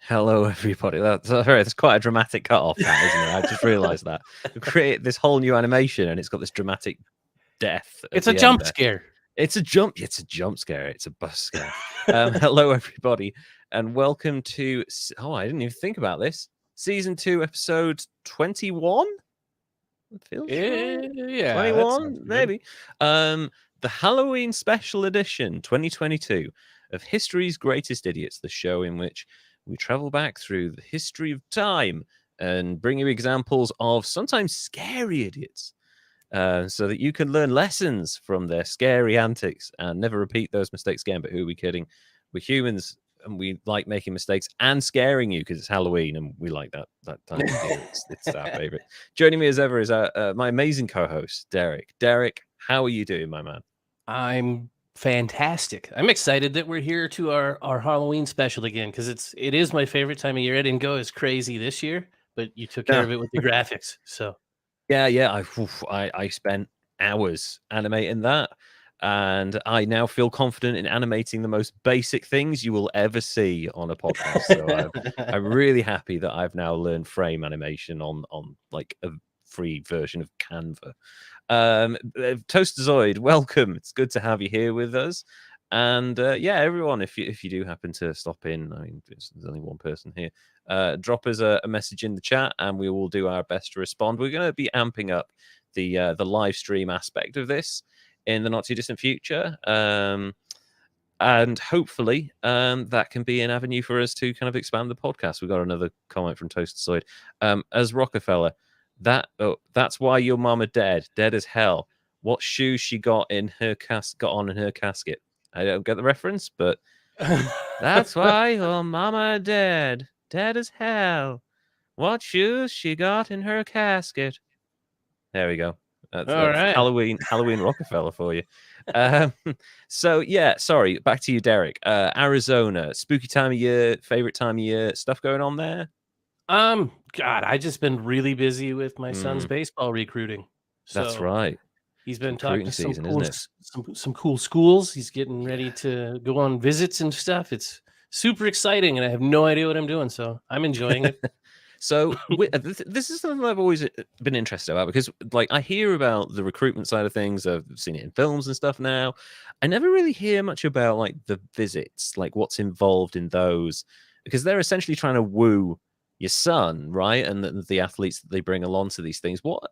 Hello, everybody. That's quite a dramatic cut-off, that, isn't it? I just realised that. We create this whole new animation, and it's got this dramatic death at It's a the end jump there. scare. It's a jump scare. It's a bus scare. Hello, everybody, and welcome to... Oh, I didn't even think about this. Season 2, episode 21? It feels right. Yeah, 21, maybe. The Halloween Special Edition 2022 of History's Greatest Idiots, the show in which we travel back through the history of time and bring you examples of sometimes scary idiots so that you can learn lessons from their scary antics and never repeat those mistakes again. But who are we kidding? We're humans and we like making mistakes and scaring you because it's Halloween and we like that time of year. It's our favorite. Joining me as ever is my amazing co-host, Derek. Derek, how are you doing, my man? I'm fantastic. I'm excited that we're here to our Halloween special again because it is my favorite time of year. I didn't go as crazy this year, but you took care of it with the graphics. So yeah, I spent hours animating that, and I now feel confident in animating the most basic things you will ever see on a podcast. So I'm really happy that I've now learned frame animation on like a free version of Canva. Toastazoid, welcome. It's good to have you here with us. And yeah, everyone, if you do happen to stop in, I mean, there's only one person here. Drop us a message in the chat, and we will do our best to respond. We're going to be amping up the live stream aspect of this in the not too distant future, and hopefully that can be an avenue for us to kind of expand the podcast. We've got another comment from Toastazoid. As Rockefeller, that's why your mama dead as hell. What shoes she got on in her casket? I don't get the reference, but that's why your mama dead as hell. What shoes she got in her casket? There we go. That's right. Halloween Rockefeller for you. So yeah, sorry. Back to you, Derek. Arizona, spooky time of year, favorite time of year, stuff going on there. God, I just been really busy with my son's baseball recruiting. That's So right. he's been Recruiting talking to some season, cool, isn't it? some cool schools. He's getting ready to go on visits and stuff. It's super exciting, and I have no idea what I'm doing, so I'm enjoying it. So this is something I've always been interested about because, like, I hear about the recruitment side of things. I've seen it in films and stuff now. I never really hear much about like the visits, like what's involved in those, because they're essentially trying to woo your son, right? And the athletes that they bring along to these things. What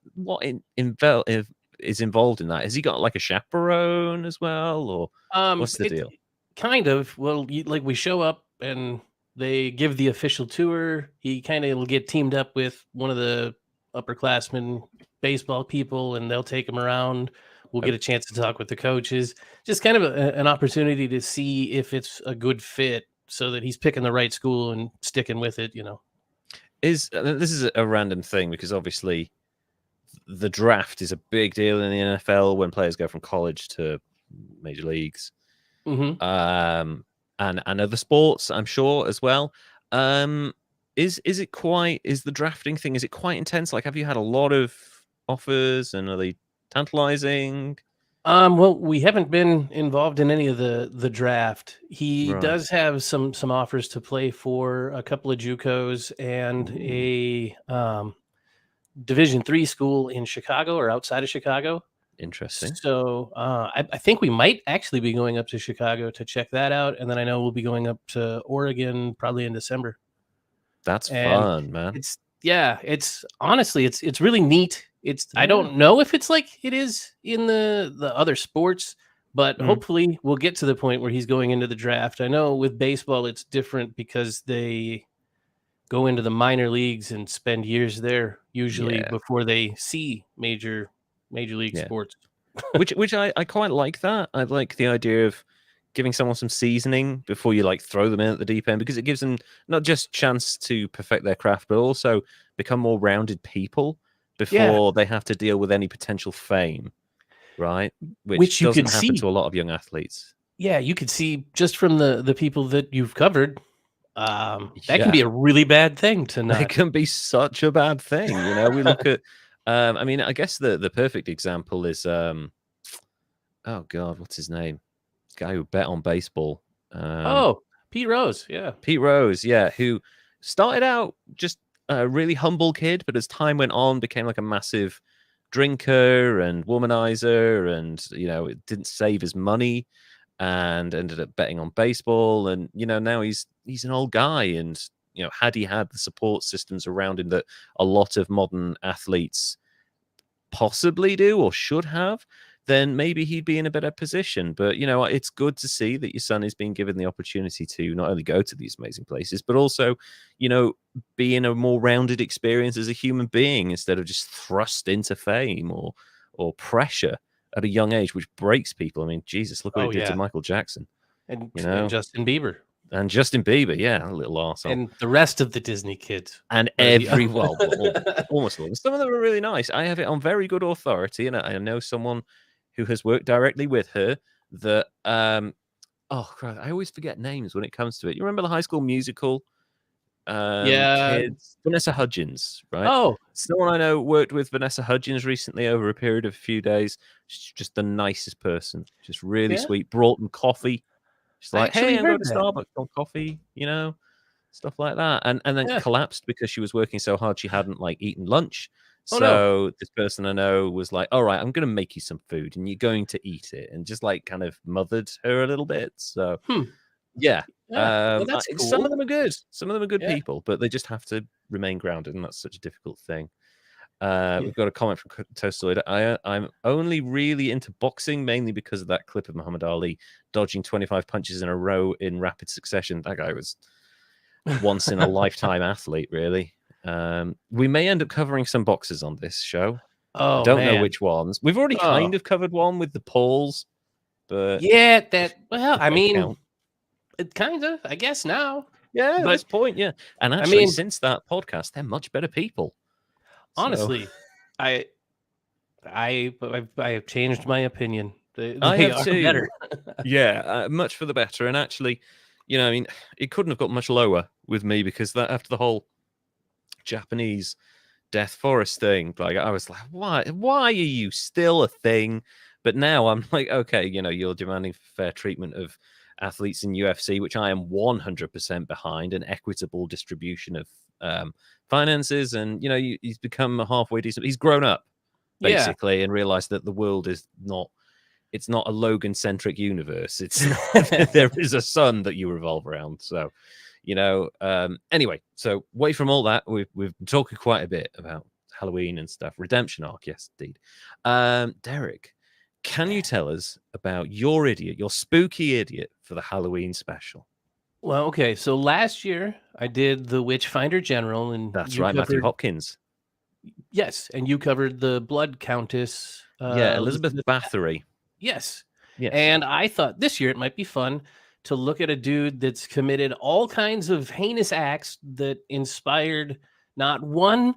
is involved in that? Has he got like a chaperone as well, or what's the deal? Kind of. Well, like we show up and they give the official tour. He kind of will get teamed up with one of the upperclassmen baseball people, and they'll take him around. We'll get a chance to talk with the coaches. Just kind of an opportunity to see if it's a good fit, so that he's picking the right school and sticking with it. This is a random thing because obviously the draft is a big deal in the NFL when players go from college to major leagues. Mm-hmm. And other sports, I'm sure, as well. Is the drafting thing, is it quite intense? Like, have you had a lot of offers, and are they tantalizing? Well, we haven't been involved in any of the draft. He does have some offers to play for a couple of JUCOs and a Division III school in Chicago or outside of Chicago. Interesting. So I think we might actually be going up to Chicago to check that out, and then I know we'll be going up to Oregon probably in December. That's fun, man. It's honestly it's really neat. I don't know if it's like it is in the other sports, but hopefully we'll get to the point where he's going into the draft. I know with baseball it's different because they go into the minor leagues and spend years there usually before they see major league sports. which I quite like that. I like the idea of giving someone some seasoning before you like throw them in at the deep end, because it gives them not just chance to perfect their craft, but also become more rounded people before they have to deal with any potential fame, right? Which you doesn't could happen see to a lot of young athletes. Yeah, you could see just from the people that you've covered. That can be a really bad thing to not. It can be such a bad thing. We look at, I mean, I guess the perfect example is, oh God, what's his name? Guy who bet on baseball. Pete Rose, yeah. Pete Rose, yeah, who started out just a really humble kid, but as time went on, became like a massive drinker and womanizer, and it didn't save his money, and ended up betting on baseball. And now he's an old guy, and had he had the support systems around him that a lot of modern athletes possibly do or should have, then maybe he'd be in a better position. But it's good to see that your son is being given the opportunity to not only go to these amazing places, but also be in a more rounded experience as a human being, instead of just thrust into fame or pressure at a young age, which breaks people. I mean, Jesus, look what it did to Michael Jackson and Justin Bieber. And Justin Bieber, yeah, a little arsehole. And the rest of the Disney kids. And almost all. Some of them are really nice. I have it on very good authority, and I know someone who has worked directly with her that, oh, Christ, I always forget names when it comes to it. You remember the High School Musical? Kids? Vanessa Hudgens, right? Oh. Someone I know worked with Vanessa Hudgens recently over a period of a few days. She's just the nicest person. Just really sweet. Brought them coffee. She's like, hey, I'm going to Starbucks on coffee, stuff like that. And then collapsed because she was working so hard she hadn't eaten lunch. This person I know was like, all right, I'm going to make you some food and you're going to eat it, and just kind of mothered her a little bit. So well, that's cool. Some of them are good. Some of them are good people, but they just have to remain grounded, and that's such a difficult thing. We've got a comment from Toastoid. I'm only really into boxing mainly because of that clip of Muhammad Ali dodging 25 punches in a row in rapid succession. That guy was once in a lifetime athlete, really. We may end up covering some boxers on this show. I don't know which ones. We've already kind of covered one with the Pauls, but I mean, it kind of, I guess now. Yeah, at this point, yeah. And actually, since that podcast, they're much better people. Honestly, I have changed my opinion. I have too. Better. Much for the better. And actually, it couldn't have got much lower with me, because after the whole Japanese Death Forest thing, I was like, why are you still a thing? But now I'm like, okay, you're demanding fair treatment of athletes in UFC, which I am 100% behind, an equitable distribution of finances, and he's become a halfway decent. He's grown up basically, and realized that the world is not. It's not a Logan-centric universe. It's there is a sun that you revolve around. So, anyway. So, away from all that, we've been talking quite a bit about Halloween and stuff. Redemption arc, yes, indeed. Derek, can you tell us about your spooky idiot for the Halloween special? Well, okay. So last year I did the Witchfinder General, and that's right, Matthew Hopkins. Yes, and you covered the Blood Countess. Elizabeth Bathory. Yes. And I thought this year it might be fun to look at a dude that's committed all kinds of heinous acts that inspired not one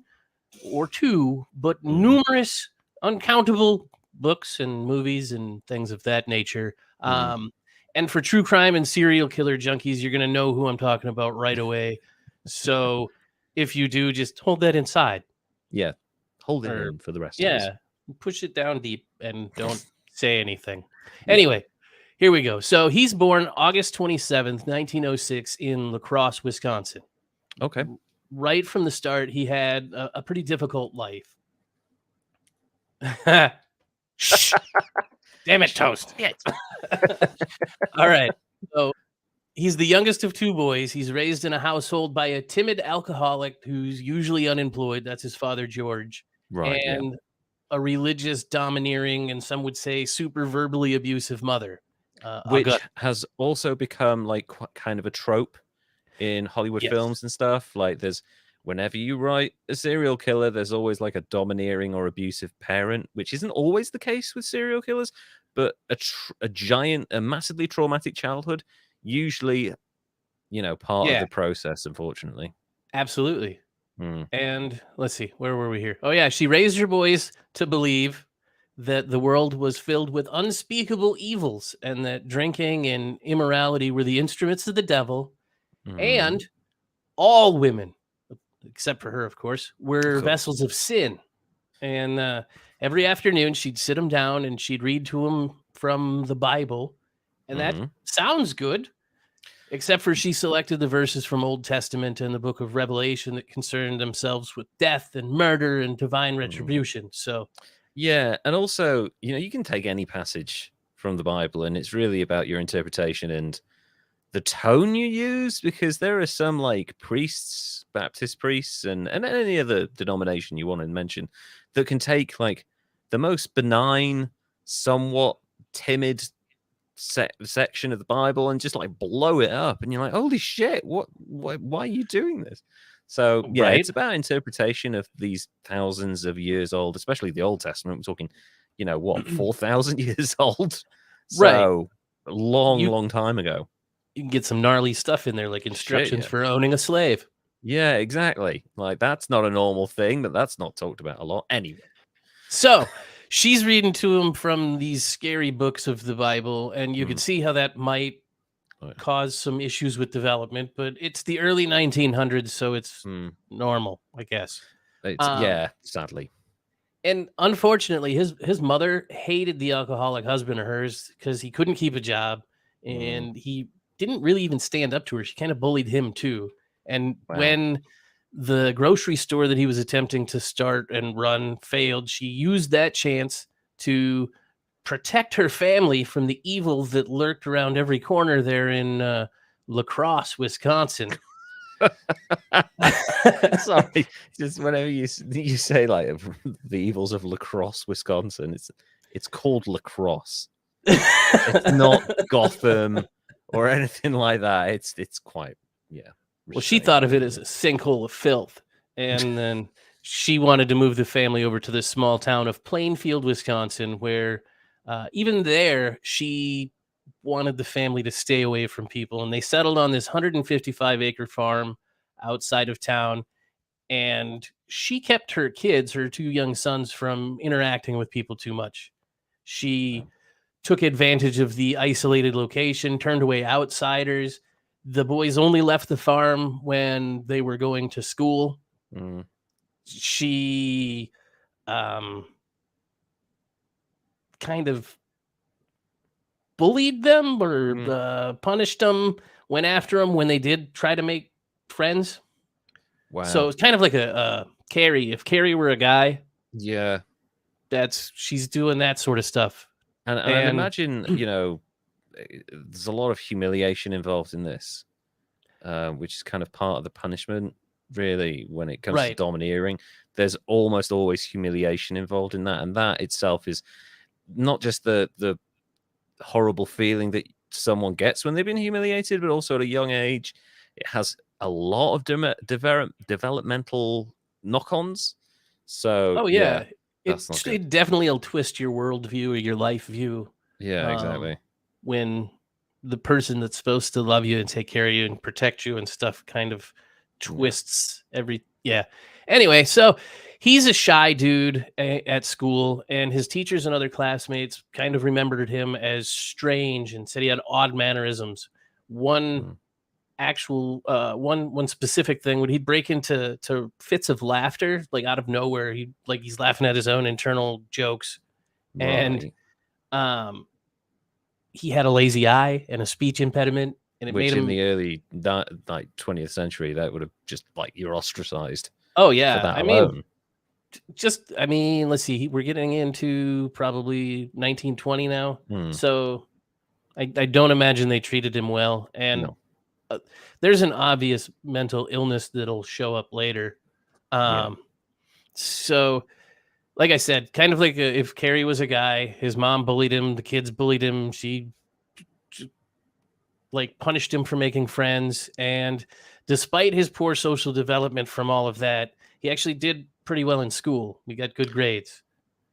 or two, but numerous, uncountable books and movies and things of that nature. And for true crime and serial killer junkies, you're going to know who I'm talking about right away. So if you do, just hold that inside. Yeah. Hold it in for the rest of us. Yeah. Push it down deep and don't say anything. Anyway, here we go. So he's born August 27th, 1906 in La Crosse, Wisconsin. Okay. Right from the start, he had a pretty difficult life. Shh. Damn it, Toast. All right. So he's the youngest of two boys. He's raised in a household by a timid alcoholic who's usually unemployed. That's his father, George. Right. And a religious, domineering, and some would say super verbally abusive mother. Which has also become kind of a trope in Hollywood films and stuff. Whenever you write a serial killer, there's always a domineering or abusive parent, which isn't always the case with serial killers, but a massively traumatic childhood, usually, part of the process, unfortunately. Absolutely. And let's see, where were we here? Oh yeah, she raised her boys to believe that the world was filled with unspeakable evils, and that drinking and immorality were the instruments of the devil, and all women, except for her, of course, were vessels of sin. And every afternoon she'd sit them down and she'd read to them from the Bible. And that sounds good. Except for she selected the verses from Old Testament and the book of Revelation that concerned themselves with death and murder and divine retribution. So, yeah, and also, you can take any passage from the Bible, and it's really about your interpretation and the tone you use, because there are some like priests, Baptist priests, and any other denomination you want to mention that can take like the most benign, somewhat timid section of the Bible and just like blow it up, and you're like, holy shit, why are you doing this? So yeah, right. it's about interpretation of these thousands of years old, especially the Old Testament. We're talking, 4,000 years old. Right. So a long, You long time ago. you can get some gnarly stuff in there, like Shit, instructions yeah. for owning a slave. Yeah, exactly. Like that's not a normal thing, but that's not talked about a lot anyway. So she's reading to him from these scary books of the Bible, and you could see how that might cause some issues with development, but it's the early 1900s, so it's normal, I guess. Yeah, sadly. And unfortunately, his mother hated the alcoholic husband of hers because he couldn't keep a job, and he didn't really even stand up to her. She kind of bullied him too. And Wow. when the grocery store that he was attempting to start and run failed, she used that chance to protect her family from the evil that lurked around every corner there in La Crosse, Wisconsin. Sorry, just whenever you say like the evils of La Crosse, Wisconsin, it's called La Crosse. It's not Gotham or anything like that. It's quite Well, she thought of it as a sinkhole of filth, and then she wanted to move the family over to the small town of Plainfield, Wisconsin, where even there she wanted the family to stay away from people, and they settled on this 155-acre farm outside of town. And she kept her kids, her two young sons, from interacting with people too much. She took advantage of the isolated location, turned away outsiders. The boys only left the farm when they were going to school. She kind of bullied them or punished them, went after them when they did try to make friends. Wow. So it's kind of like a Carrie. If Carrie were a guy, yeah, she's doing that sort of stuff. And I imagine, there's a lot of humiliation involved in this, which is kind of part of the punishment, really, when it comes to domineering. There's almost always humiliation involved in that. And that itself is not just the horrible feeling that someone gets when they've been humiliated, but also at a young age, it has a lot of developmental knock-ons. So, it definitely will twist your worldview or your life view. Yeah, exactly. When the person that's supposed to love you and take care of you and protect you and stuff kind of twists Anyway, so he's a shy dude at school, and his teachers and other classmates kind of remembered him as strange and said he had odd mannerisms. One specific thing when he'd break into fits of laughter, like out of nowhere. He's laughing at his own internal jokes. And he had a lazy eye and a speech impediment, and it made him, in the early 20th century, that would have just you're ostracized. Oh yeah, for that alone. Let's see, we're getting into probably 1920 now, so I don't imagine they treated him well. And there's an obvious mental illness that'll show up later. So, like I said, kind of like if Carrie was a guy, his mom bullied him, the kids bullied him, she punished him for making friends. And despite his poor social development from all of that, he actually did pretty well in school. He got good grades.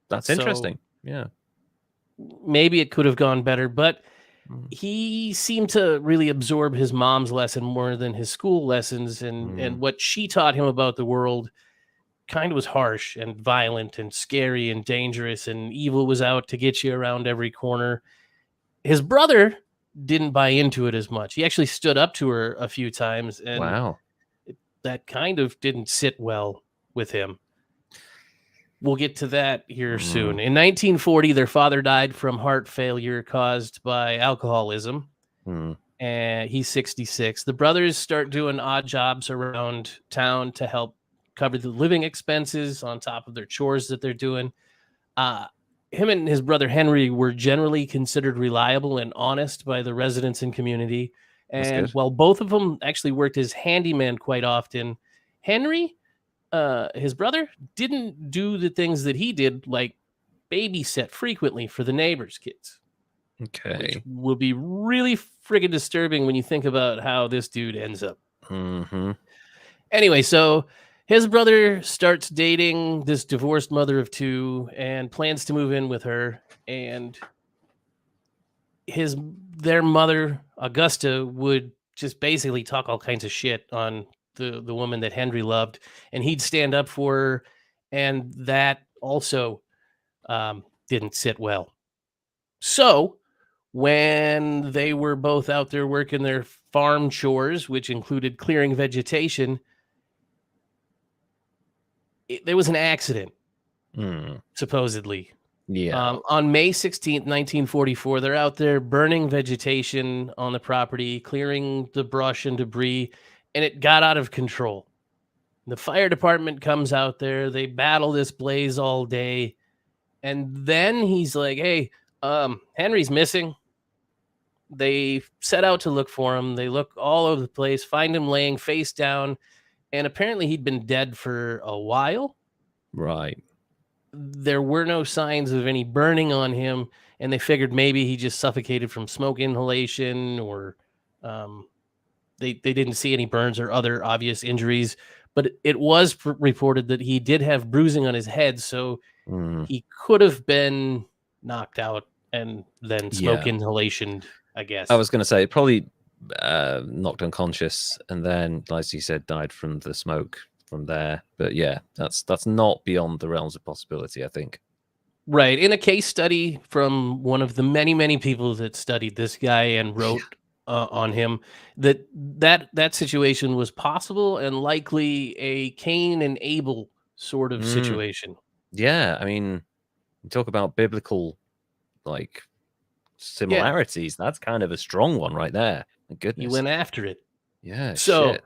That's interesting. Yeah. Maybe it could have gone better, but he seemed to really absorb his mom's lesson more than his school lessons. And what she taught him about the world kind of was harsh and violent and scary and dangerous, and evil was out to get you around every corner. His brother didn't buy into it as much. He actually stood up to her a few times, and that kind of didn't sit well with him. We'll get to that here soon. In 1940, their father died from heart failure caused by alcoholism. and he's 66. The brothers start doing odd jobs around town to help cover the living expenses on top of their chores that they're doing. Him and his brother Henry were generally considered reliable and honest by the residents and community. That's And good. while both of them actually worked as handyman quite often, Henry, his brother, didn't do the things that he did, like babysit frequently for the neighbors' kids, which Okay. will be really friggin' disturbing when you think about how this dude ends up. Mm-hmm. Anyway, so his brother starts dating this divorced mother of two and plans to move in with her. And their mother, Augusta, would just basically talk all kinds of shit on the woman that Henry loved, and he'd stand up for her, and that also didn't sit well. So when they were both out there working their farm chores, which included clearing vegetation, there was an accident, supposedly. Yeah. On May 16th, 1944, they're out there burning vegetation on the property, clearing the brush and debris, and it got out of control. The fire department comes out there. They battle this blaze all day. And then he's like, hey, Henry's missing. They set out to look for him. They look all over the place, find him laying face down. And apparently he'd been dead for a while. Right. There were no signs of any burning on him, and they figured maybe he just suffocated from smoke inhalation, or they didn't see any burns or other obvious injuries. But it was reported that he did have bruising on his head, so he could have been knocked out and then smoke inhalation, I guess. I was going to say, probably knocked unconscious and then, like you said, died from the smoke from there. But yeah, that's not beyond the realms of possibility, I think. Right. In a case study from one of the many people that studied this guy and wrote on him, that situation was possible and likely a Cain and Abel sort of situation. Yeah, I mean, you talk about biblical like similarities. That's kind of a strong one right there. My goodness. You went after it. Yeah. So shit.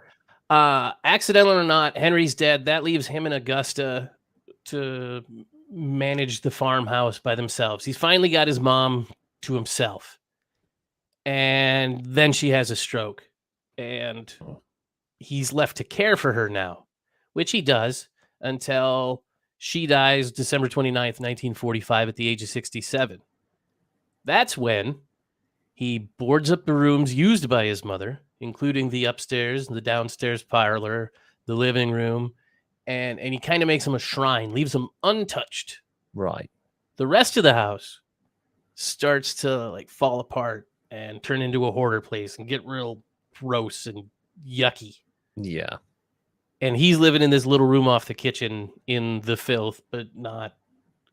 Accidental or not, Henry's dead. That leaves him and Augusta to manage the farmhouse by themselves. He's finally got his mom to himself. And then she has a stroke. And he's left to care for her now, which he does until she dies December 29th, 1945 at the age of 67. That's when he boards up the rooms used by his mother, including the upstairs, the downstairs parlor, the living room, and he kind of makes them a shrine, leaves them untouched. Right. The rest of the house starts to like fall apart and turn into a hoarder place and get real gross and yucky. Yeah. And he's living in this little room off the kitchen in the filth, but not.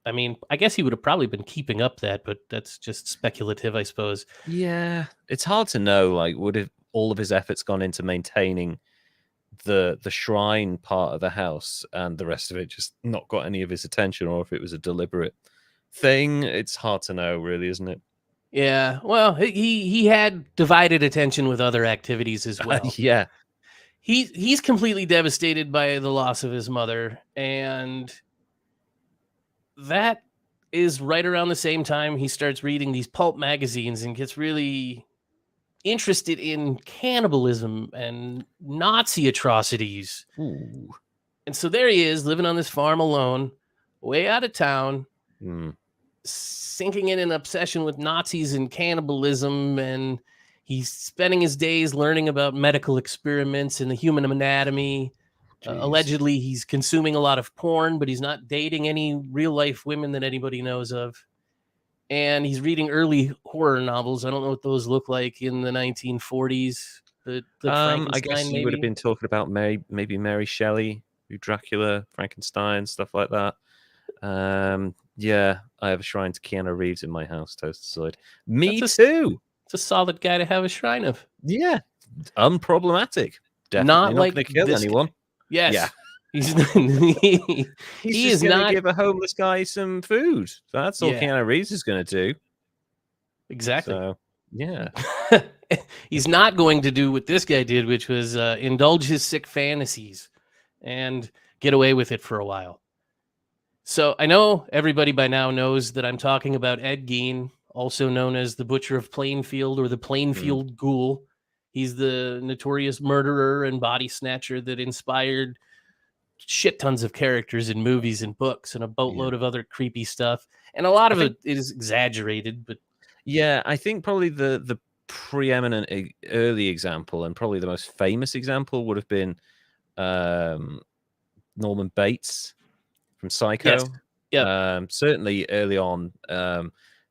I mean, I guess he would have probably been keeping up that, but that's just speculative, I suppose. Yeah, it's hard to know. Like, would have all of his efforts gone into maintaining the shrine part of the house, and the rest of it just not got any of his attention, or if it was a deliberate thing? It's hard to know, really, isn't it? Yeah. Well, he had divided attention with other activities as well. Yeah. He's completely devastated by the loss of his mother, and that is right around the same time he starts reading these pulp magazines and gets really interested in cannibalism and Nazi atrocities. Ooh. And so there he is, living on this farm alone, way out of town, sinking in an obsession with Nazis and cannibalism, and he's spending his days learning about medical experiments and the human anatomy. Allegedly, he's consuming a lot of porn, but he's not dating any real-life women that anybody knows of. And he's reading early horror novels. I don't know what those look like in the 1940s. I guess you would have been talking about maybe Mary Shelley, Dracula, Frankenstein, stuff like that. Yeah, I have a shrine to Keanu Reeves in my house, toasted solid. Me too. It's a solid guy to have a shrine of. Yeah, unproblematic. Definitely not like like to kill anyone. Yes. Yeah. He's he is going to give a homeless guy some food. That's all Keanu Reeves is going to do. Exactly. So, yeah. He's not going to do what this guy did, which was indulge his sick fantasies and get away with it for a while. So I know everybody by now knows that I'm talking about Ed Gein, also known as the Butcher of Plainfield or the Plainfield Ghoul. He's the notorious murderer and body snatcher that inspired shit tons of characters in movies and books and a boatload of other creepy stuff. And a lot of it is exaggerated, but yeah, I think probably the preeminent early example and probably the most famous example would have been Norman Bates from Psycho. yes. Yep. Certainly early on,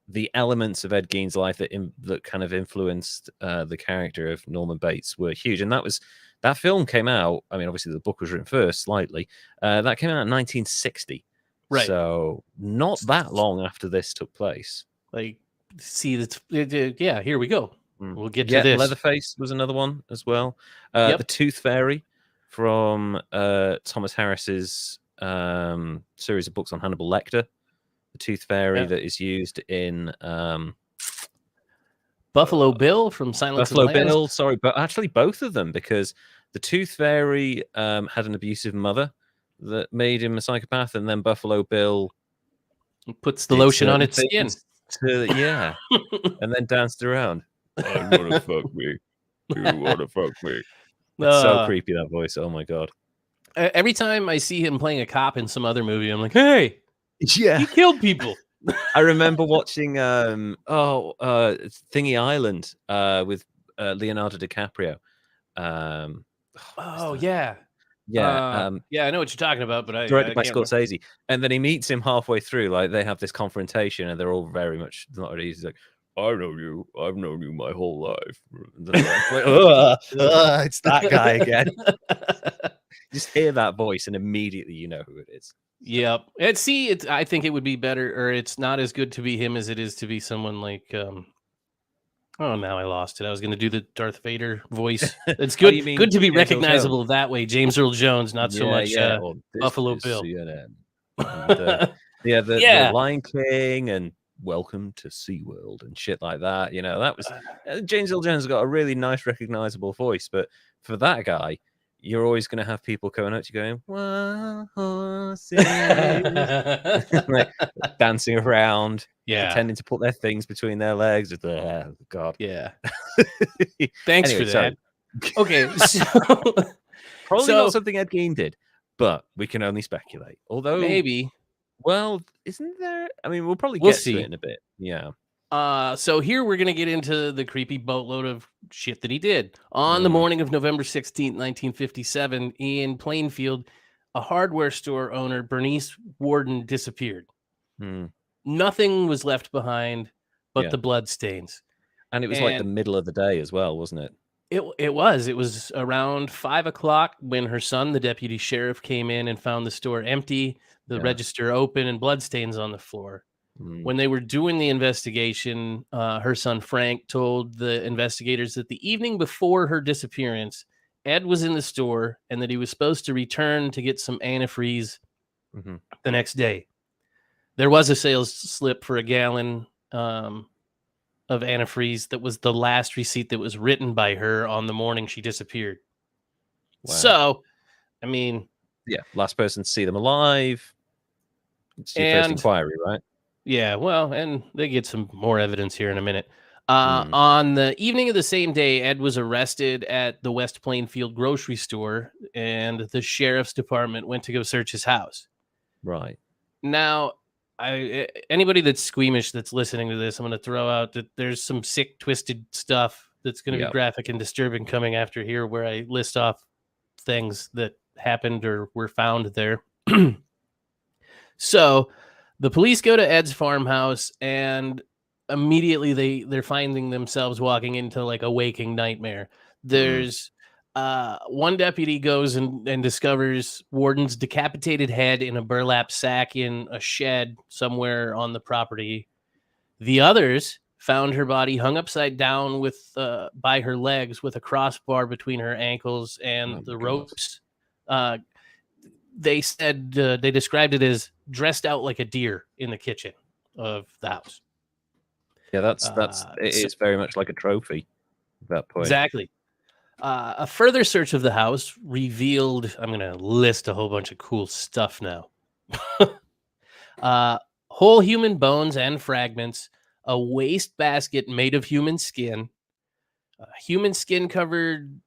the elements of Ed Gein's life that kind of influenced the character of Norman Bates were huge. And that film came out, I mean, obviously the book was written first slightly. That came out in 1960. Right. So not that long after this took place. Like, see, yeah, here we go. We'll get to this. Leatherface was another one as well. The Tooth Fairy from Thomas Harris's series of books on Hannibal Lecter. The Tooth Fairy that is used in Buffalo Bill from Silence of the Lambs. Bill, sorry, but actually both of them, because the Tooth Fairy had an abusive mother that made him a psychopath, and then Buffalo Bill puts the lotion on its skin. And then danced around. I want to fuck me. You want to fuck me. It's so creepy, that voice. Oh my god. Every time I see him playing a cop in some other movie, I'm like, hey, yeah, he killed people. I remember watching Thingy Island with Leonardo DiCaprio. Yeah. Yeah, I know what you're talking about, but directed by Scorsese. And then he meets him halfway through, like they have this confrontation, and they're all very much not at ease. He's like, I know you. I've known you my whole life. It's that guy again. Just hear that voice, and immediately you know who it is. Yep. And see, I think it would be better, or it's not as good to be him as it is to be someone like. Oh, now I lost it. I was going to do the Darth Vader voice. It's good. Good to be James recognizable that way. James Earl Jones, not so much Buffalo Bill. CNN. And, the Lion King and Welcome to SeaWorld and shit like that. You know, that was James Earl Jones has got a really nice, recognizable voice, but for that guy, you're always going to have people coming up to you going, "Wild horses," like, dancing around, pretending to put their things between their legs. God, yeah. Thanks for that. Okay, probably not something Ed Gein did, but we can only speculate. Although maybe. Well, isn't there? I mean, we'll probably get to it in a bit. Yeah. So here we're going to get into the creepy boatload of shit that he did. On the morning of November 16th, 1957, in Plainfield, a hardware store owner, Bernice Warden, disappeared. Nothing was left behind but the bloodstains. And it was like the middle of the day as well, wasn't it? It was around 5 o'clock when her son, the deputy sheriff, came in and found the store empty, the register open, and bloodstains on the floor. When they were doing the investigation, her son Frank told the investigators that the evening before her disappearance, Ed was in the store and that he was supposed to return to get some antifreeze the next day. There was a sales slip for a gallon of antifreeze that was the last receipt that was written by her on the morning she disappeared. Wow. So, I mean... Yeah, last person to see them alive. It's your first inquiry, right? Yeah, well, and they get some more evidence here in a minute. On the evening of the same day, Ed was arrested at the West Plainfield grocery store, and the sheriff's department went to go search his house. Right. Now, anybody that's squeamish that's listening to this, I'm going to throw out that there's some sick, twisted stuff that's going to be graphic and disturbing coming after here, where I list off things that happened or were found there. So the police go to Ed's farmhouse, and immediately they're finding themselves walking into like a waking nightmare. There's one deputy goes and discovers Warden's decapitated head in a burlap sack in a shed somewhere on the property. The others found her body hung upside down with by her legs with a crossbar between her ankles and the ropes. They said they described it as dressed out like a deer in the kitchen of the house. Yeah, it is very much like a trophy. at that point. Exactly. A further search of the house revealed, I'm going to list a whole bunch of cool stuff now. Whole human bones and fragments, a waste basket made of human skin covered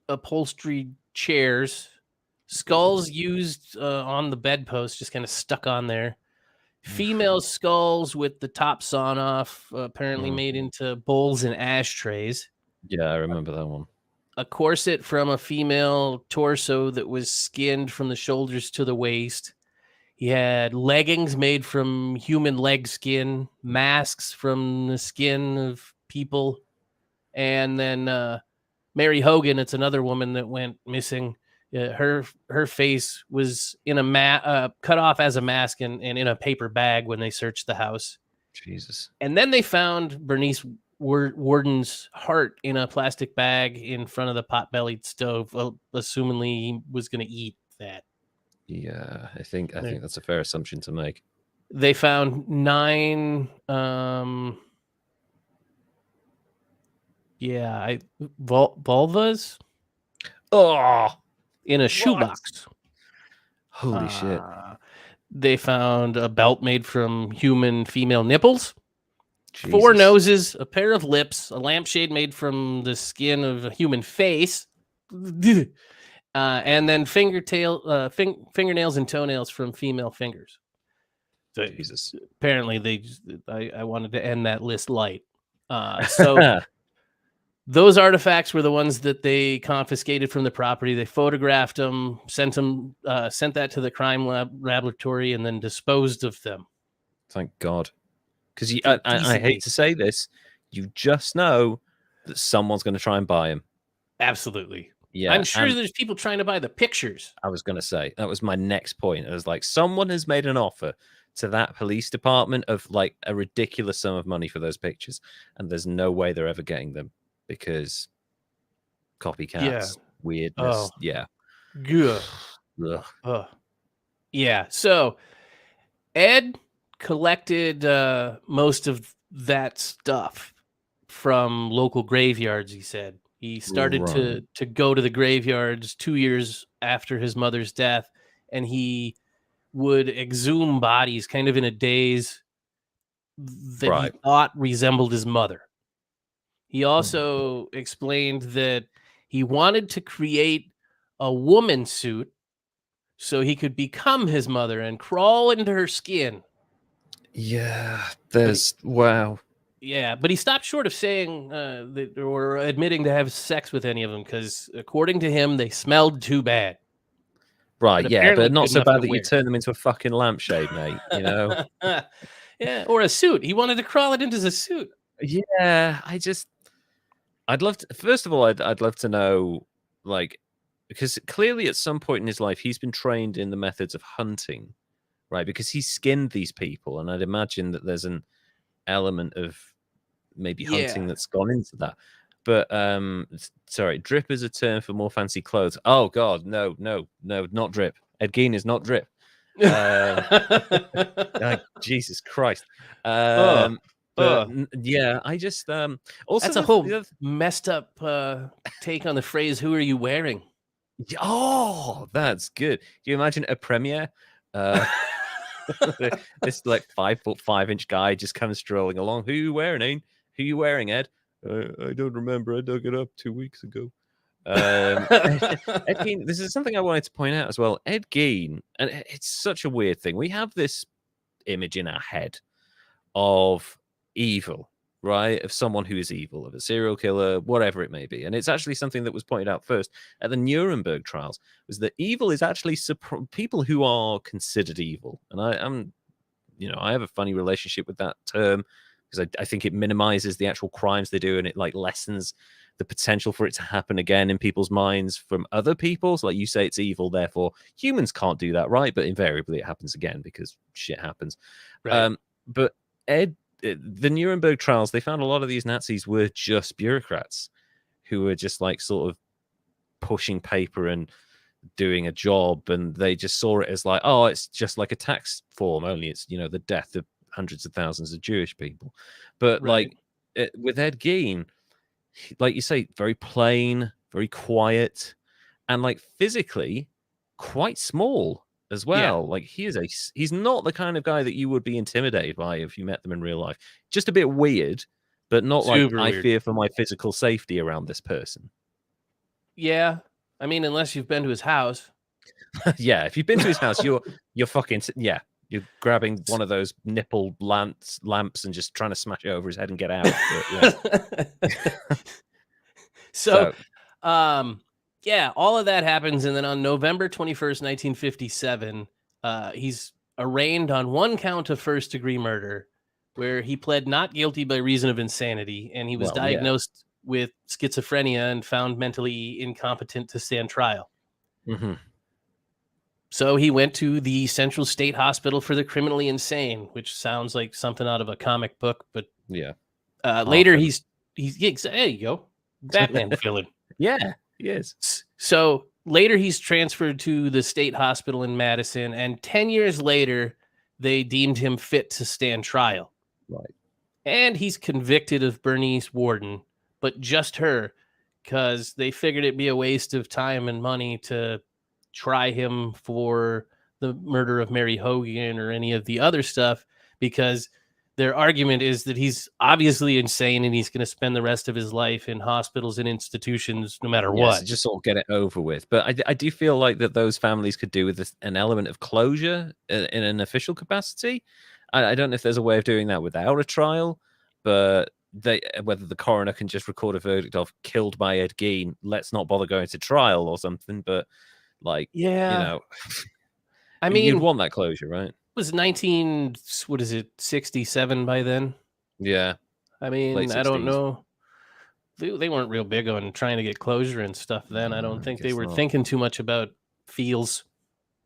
upholstery chairs, skulls used on the bedpost, just kind of stuck on there. Female skulls with the top sawn off, apparently made into bowls and ashtrays. Yeah, I remember that one. A corset from a female torso that was skinned from the shoulders to the waist. He had leggings made from human leg skin, masks from the skin of people, and then Mary Hogan. It's another woman that went missing. Her face was in a cut off as a mask and in a paper bag when they searched the house. Jesus. And then they found Bernice Warden's heart in a plastic bag in front of the pot-bellied stove. Well, assumingly he was going to eat that. Yeah, I think that's a fair assumption to make. They found 9 vulvas in a shoebox. Holy shit. They found a belt made from human female nipples. Jesus. 4 noses, a pair of lips, a lampshade made from the skin of a human face, and then fingernails and toenails from female fingers. So Jesus. Apparently, I wanted to end that list light. So those artifacts were the ones that they confiscated from the property. They photographed them, sent that to the crime laboratory, and then disposed of them. Thank God. Because I hate to say this, you just know that someone's going to try and buy him. Absolutely. Yeah, I'm sure there's people trying to buy the pictures. I was going to say, that was my next point. It was like, someone has made an offer to that police department of like a ridiculous sum of money for those pictures. And there's no way they're ever getting them because copycats, weirdness. Yeah. Good. Yeah. So Ed collected most of that stuff from local graveyards. He said he started to go to the graveyards 2 years after his mother's death, and he would exhume bodies kind of in a daze that he thought resembled his mother. He also explained that he wanted to create a woman suit so he could become his mother and crawl into her skin. Yeah, wow. Yeah, but he stopped short of saying that or admitting to have sex with any of them because, according to him, they smelled too bad. Right, but not so bad that you turn them into a fucking lampshade, mate. You know? Yeah, or a suit. He wanted to crawl it into a suit. Yeah, I'd love to. First of all, I'd love to know, like, because clearly at some point in his life he's been trained in the methods of hunting. Right, because he skinned these people, and I'd imagine that there's an element of maybe hunting that's gone into that. But sorry, drip is a term for more fancy clothes. Oh God, no, not drip. Ed Gein is not drip. Jesus Christ. Yeah, I just also that's a whole messed up take on the phrase. Who are you wearing? Oh, that's good. Can you imagine a premiere? This like 5'5" guy just comes strolling along. Who are you wearing, Ian? Who are you wearing, Ed? I don't remember. I dug it up 2 weeks ago. Ed Gein, this is something I wanted to point out as well. Ed Gein, and it's such a weird thing. We have this image in our head of evil, right? Of someone who is evil, of a serial killer, whatever it may be. And it's actually something that was pointed out first at the Nuremberg trials, was that evil is actually people who are considered evil. And I have a funny relationship with that term because I think it minimizes the actual crimes they do, and it like lessens the potential for it to happen again in people's minds from other people. So like you say, it's evil, therefore humans can't do that, right? But invariably it happens again because shit happens. Right. But the Nuremberg trials, they found a lot of these Nazis were just bureaucrats who were just like sort of pushing paper and doing a job, and they just saw it as like, oh, it's just like a tax form, only it's, the death of hundreds of thousands of Jewish people. But like with Ed Gein, like you say, very plain, very quiet, and like physically quite small as well. Like he's not the kind of guy that you would be intimidated by if you met them in real life. Just a bit weird, but not like Super I weird. fear for my physical safety around this person. Yeah. I mean, unless you've been to his house. Yeah, if you've been to his house, you're fucking yeah. You're grabbing one of those nipple lamps and just trying to smash it over his head and get out. But, yeah. So, yeah, all of that happens, and then on November 21st, 1957, he's arraigned on one count of first-degree murder, where he pled not guilty by reason of insanity, and he was diagnosed with schizophrenia and found mentally incompetent to stand trial. Mm-hmm. So he went to the Central State Hospital for the Criminally Insane, which sounds like something out of a comic book, but yeah. Later he's there you go, Batman villain. Yeah, he is. So later he's transferred to the state hospital in Madison, and 10 years later, they deemed him fit to stand trial. Right. And he's convicted of Bernice Worden, but just her, because they figured it'd be a waste of time and money to try him for the murder of Mary Hogan or any of the other stuff, because their argument is that he's obviously insane and he's going to spend the rest of his life in hospitals and institutions no matter what. So just sort of get it over with. But I do feel like that those families could do with an element of closure in an official capacity. I don't know if there's a way of doing that without a trial, but whether the coroner can just record a verdict of killed by Ed Gein, let's not bother going to trial or something. But like, I mean, you'd want that closure, right? Was 67 by then? Yeah. I mean, I don't know. They weren't real big on trying to get closure and stuff then. I don't think they were thinking too much about feels.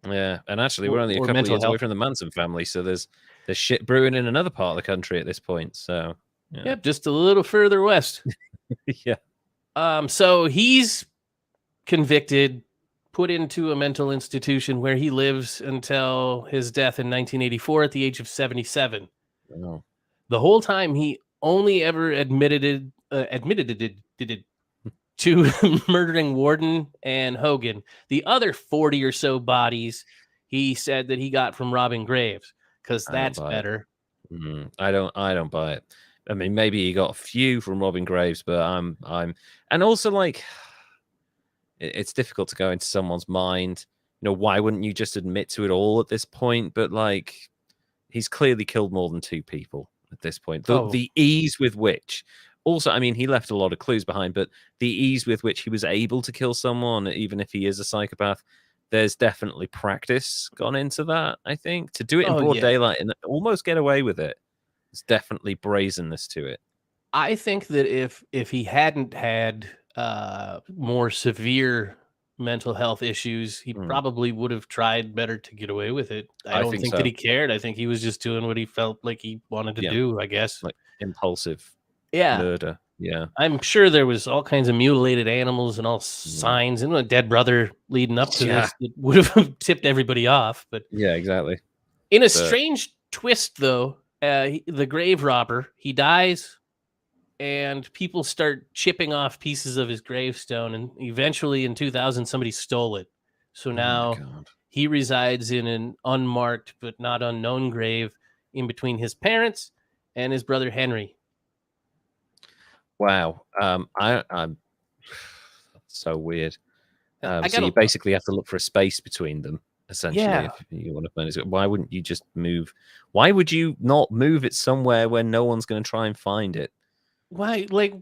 Yeah, and actually, we're only a couple of years away from the Manson family, so there's shit brewing in another part of the country at this point. So, yeah, just a little further west. Yeah. So he's convicted, put into a mental institution where he lives until his death in 1984 at the age of 77. Oh. The whole time he only ever admitted to murdering Worden and Hogan. The other 40 or so bodies he said that he got from robbing graves, because that's better. I don't buy it. I mean, maybe he got a few from robbing graves, but and also like, it's difficult to go into someone's mind. You know, why wouldn't you just admit to it all at this point? But like, he's clearly killed more than 2 people at this point. The ease with which, also, I mean, he left a lot of clues behind, but the ease with which he was able to kill someone, even if he is a psychopath, there's definitely practice gone into that, I think. To do it in broad daylight and almost get away with it, it's definitely brazenness to it. I think that if he hadn't had more severe mental health issues, he probably would have tried better to get away with it. I don't think that he cared. I think he was just doing what he felt like he wanted to do, I guess. Like impulsive murder. Yeah. I'm sure there was all kinds of mutilated animals and all signs and a dead brother leading up to this that would have tipped everybody off. But yeah, exactly. In a strange twist, though, the grave robber, he dies, and people start chipping off pieces of his gravestone, and eventually in 2000 somebody stole it. So now he resides in an unmarked but not unknown grave in between his parents and his brother Henry. Wow. I'm so weird. So you basically have to look for a space between them, essentially, if you want to find it. Why wouldn't you just move? Why would you not move it somewhere where no one's going to try and find it? Why? Like,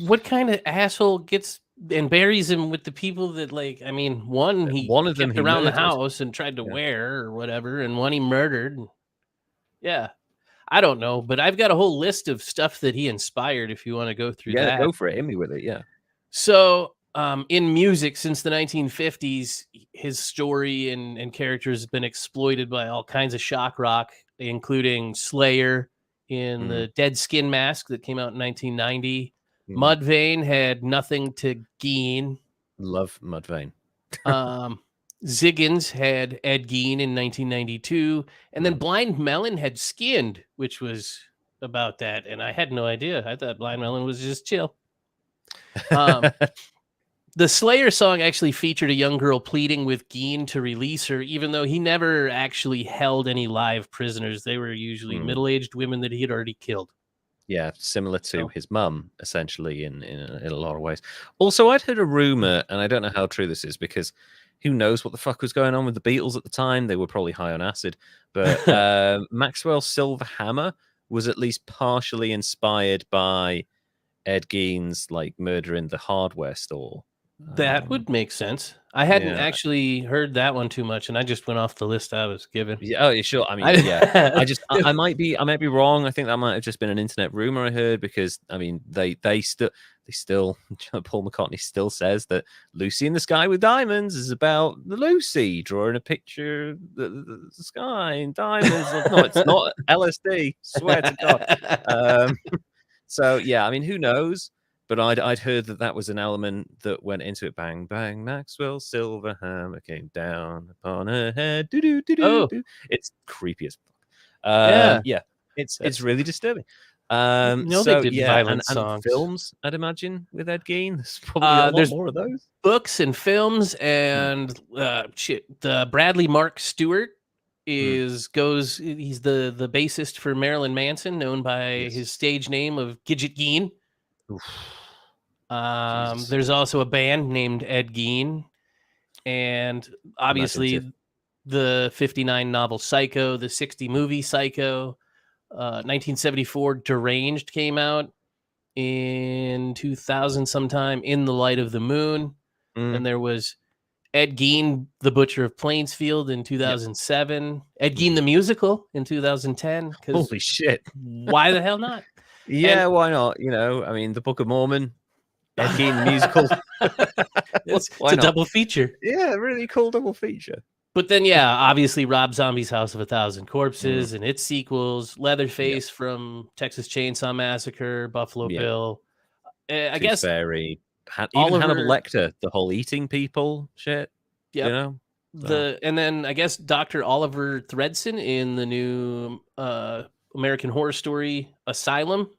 what kind of asshole gets and buries him with the people that, like, I mean, one of them kept around the house and tried to wear or whatever, and one he murdered. Yeah. I don't know, but I've got a whole list of stuff that he inspired if you want to go through that. Yeah, go for it. Hit me with it, yeah. So, in music, since the 1950s, his story and characters have been exploited by all kinds of shock rock, including Slayer in the Dead Skin Mask that came out in 1990. Mudvayne had Nothing to Gein. Love Mudvayne. Ziggins had Ed Gein in 1992, and then Blind Melon had Skinned, which was about that, and I had no idea. I thought Blind Melon was just chill. The Slayer song actually featured a young girl pleading with Gein to release her, even though he never actually held any live prisoners. They were usually middle-aged women that he had already killed. Yeah, similar to his mum, essentially, in a lot of ways. Also, I'd heard a rumor, and I don't know how true this is, because who knows what the fuck was going on with the Beatles at the time? They were probably high on acid. But Maxwell's Silver Hammer was at least partially inspired by Ed Gein's like murder in the hardware store. That would make sense. I hadn't actually heard that one too much, and I just went off the list I was given. Yeah, oh, sure. I mean, yeah. I might be wrong. I think that might have just been an internet rumor I heard, because I mean, they still Paul McCartney still says that Lucy in the Sky with Diamonds is about the Lucy drawing a picture of the sky and diamonds. No, it's not LSD. Swear to God. So yeah, I mean, who knows? But I'd heard that was an element that went into it. Bang, bang, Maxwell's silver hammer came down upon her head. Do, do, do, do, do. It's creepy as fuck. Yeah, it's really disturbing. They did violent songs. And films, I'd imagine, with Ed Gein. There's probably a lot more of those. Books and films, and the Bradley Mark Stewart he's the bassist for Marilyn Manson, known by his stage name of Gidget Gein. There's also a band named Ed Gein, and obviously the 59 novel Psycho, the 60 movie Psycho, 1974 Deranged came out in 2000 sometime, In the Light of the Moon, and there was Ed Gein, The Butcher of Plainsfield in 2007, Ed Gein the Musical in 2010. Holy shit! Why the hell not? Yeah, why not? You know, I mean, the Book of Mormon, Ed Gein the Musical. It's a double feature. Yeah, really cool double feature. But then, yeah, obviously Rob Zombie's House of a Thousand Corpses and its sequels, Leatherface from Texas Chainsaw Massacre, Buffalo Bill. I guess Fairy, even Hannibal Lecter, the whole eating people shit. Yeah, you know. And then I guess Dr. Oliver Thredson in the new American Horror Story Asylum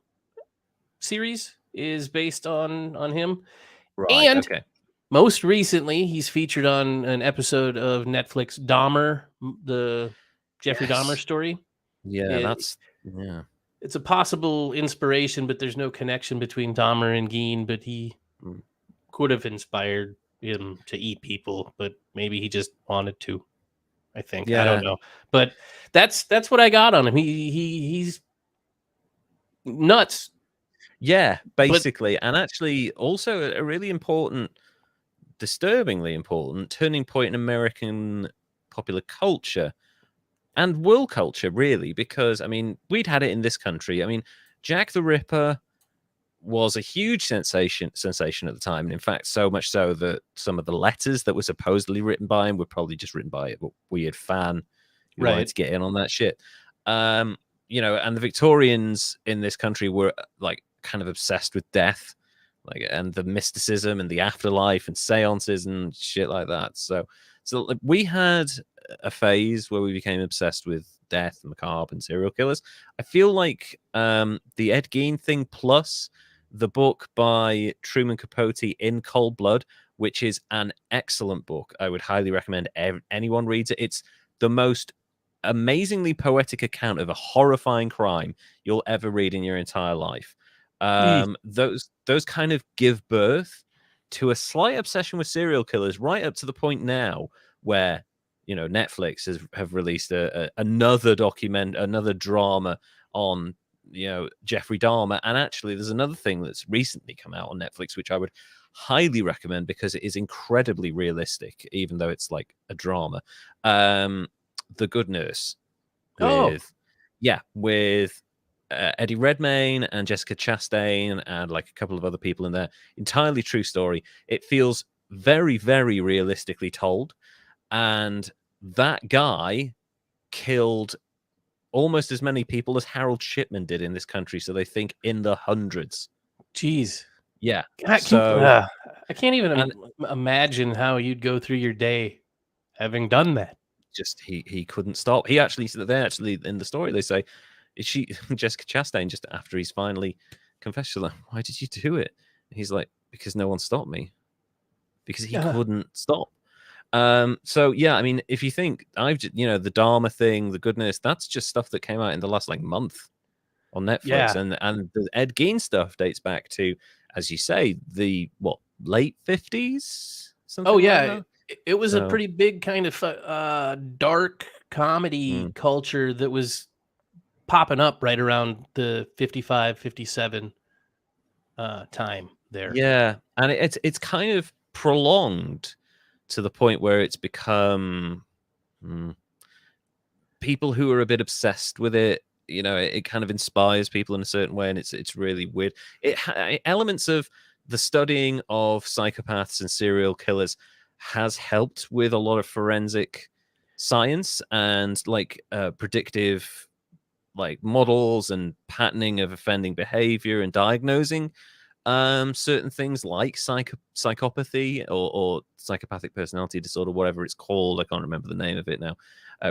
series is based on him. Right. And most recently, he's featured on an episode of Netflix Dahmer, the Jeffrey Dahmer story. Yeah, it's a possible inspiration, but there's no connection between Dahmer and Gein, but he could have inspired him to eat people, but maybe he just wanted to. I think. I don't know. But that's what I got on him. He's nuts. Yeah, basically. And actually also a really important, disturbingly important turning point in American popular culture and world culture, really, because I mean, we'd had it in this country. I mean, Jack the Ripper was a huge sensation at the time, and in fact, so much so that some of the letters that were supposedly written by him were probably just written by a weird fan who wanted to get in on that shit. You know, and the Victorians in this country were like kind of obsessed with death, like, and the mysticism and the afterlife and seances and shit like that. So like, we had a phase where we became obsessed with death and macabre and serial killers. I feel like the Ed Gein thing, plus the book by Truman Capote, In Cold Blood, which is an excellent book. I would highly recommend anyone reads it. It's the most amazingly poetic account of a horrifying crime you'll ever read in your entire life. Those kind of give birth to a slight obsession with serial killers, right up to the point now where, you know, Netflix have released another drama on, you know, Jeffrey Dahmer. And actually there's another thing that's recently come out on Netflix, which I would highly recommend because it is incredibly realistic, even though it's like a drama. The Good Nurse with Eddie Redmayne and Jessica Chastain and like a couple of other people in there. Entirely true story. It feels very, very realistically told. And that guy killed almost as many people as Harold Shipman did in this country. So they think in the hundreds. Jeez. Yeah. I can't even imagine how you'd go through your day having done that. Just he couldn't stop. They actually in the story they say, is she Jessica Chastain, just after he's finally confessed, she's like, why did you do it? And he's like, because no one stopped me, because he couldn't stop. So yeah, I mean, if you think the Dharma thing, the goodness, that's just stuff that came out in the last like month on Netflix, and the Ed Gein stuff dates back to, as you say, the late 50s, something like that. It was a pretty big kind of dark comedy culture that was popping up right around the 55, 57 time there. Yeah, and it's kind of prolonged to the point where it's become people who are a bit obsessed with it. It kind of inspires people in a certain way, and it's really weird. Elements of the studying of psychopaths and serial killers has helped with a lot of forensic science and like predictive like models and patterning of offending behavior and diagnosing certain things like psychopathy or psychopathic personality disorder, whatever it's called. I can't remember the name of it now.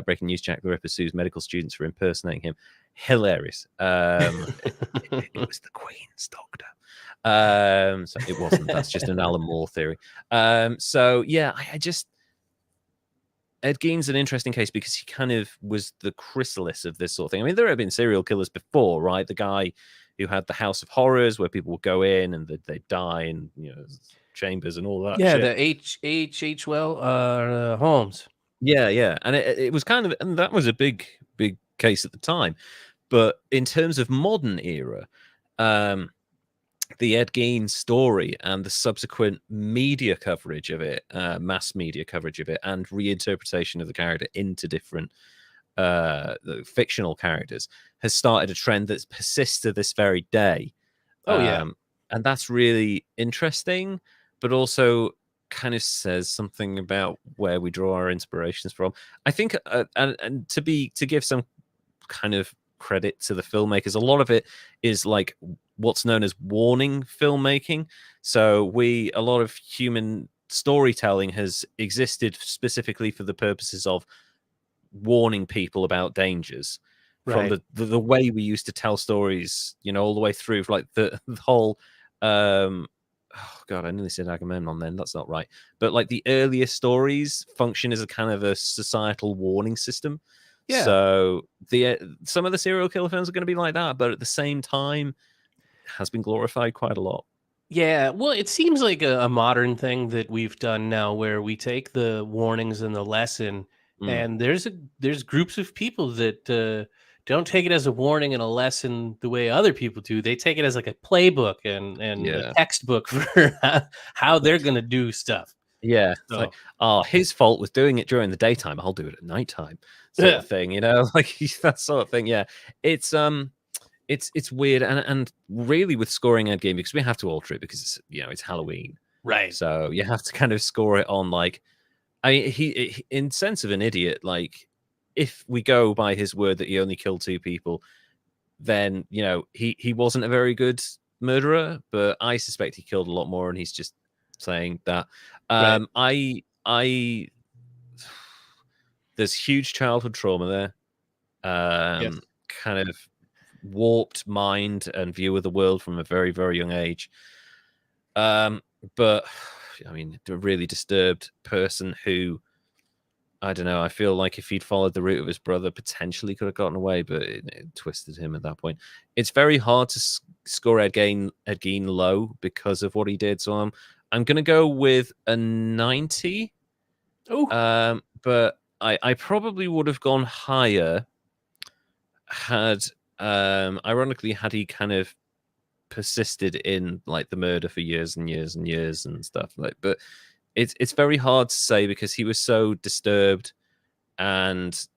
Breaking news: Jack the Ripper sues medical students for impersonating him. Hilarious. It was the Queen's doctor. So it wasn't. That's just an Alan Moore theory. So yeah, I just Ed Gein's an interesting case because he kind of was the chrysalis of this sort of thing. I mean, there have been serial killers before, right? The guy who had the House of Horrors, where people would go in and they die in chambers and all that. Yeah, shit. the H. Holmes. Yeah, and it was kind of, and that was a big case at the time. But in terms of modern era, the Ed Gein story and the subsequent media coverage of it, mass media coverage of it, and reinterpretation of the character into different the fictional characters has started a trend that persists to this very day. And that's really interesting, but also kind of says something about where we draw our inspirations from. I think, and to give some kind of credit to the filmmakers, a lot of it is like what's known as warning filmmaking. So a lot of human storytelling has existed specifically for the purposes of warning people about dangers, from the way we used to tell stories, all the way through, like the whole oh god, I nearly said Agamemnon then, that's not right, but like the earliest stories function as a kind of a societal warning system. So some of the serial killer films are going to be like that, but at the same time has been glorified quite a lot. Yeah, well, it seems like a modern thing that we've done now, where we take the warnings and the lesson, and there's groups of people that don't take it as a warning and a lesson the way other people do. They take it as like a playbook and a textbook for how they're going to do stuff. Yeah, so. It's like, his fault was doing it during the daytime. I'll do it at nighttime, sort of thing. Like that sort of thing. Yeah, it's weird, and really with scoring Ed Gein, because we have to alter it because it's Halloween, right? So you have to kind of score it on like, I mean, he in sense of an idiot. Like, if we go by his word that he only killed 2 people, then he wasn't a very good murderer. But I suspect he killed a lot more, and he's just saying that. There's huge childhood trauma there. Kind of warped mind and view of the world from a very, very young age. But I mean, a really disturbed person who, I don't know, I feel like if he'd followed the route of his brother, potentially could have gotten away, but it twisted him at that point. It's very hard to score Ed Gein low because of what he did. So I'm going to go with a 90. But I probably would have gone higher had, ironically, had he kind of persisted in like the murder for years and years and years and stuff. Like, but it's very hard to say because he was so disturbed, and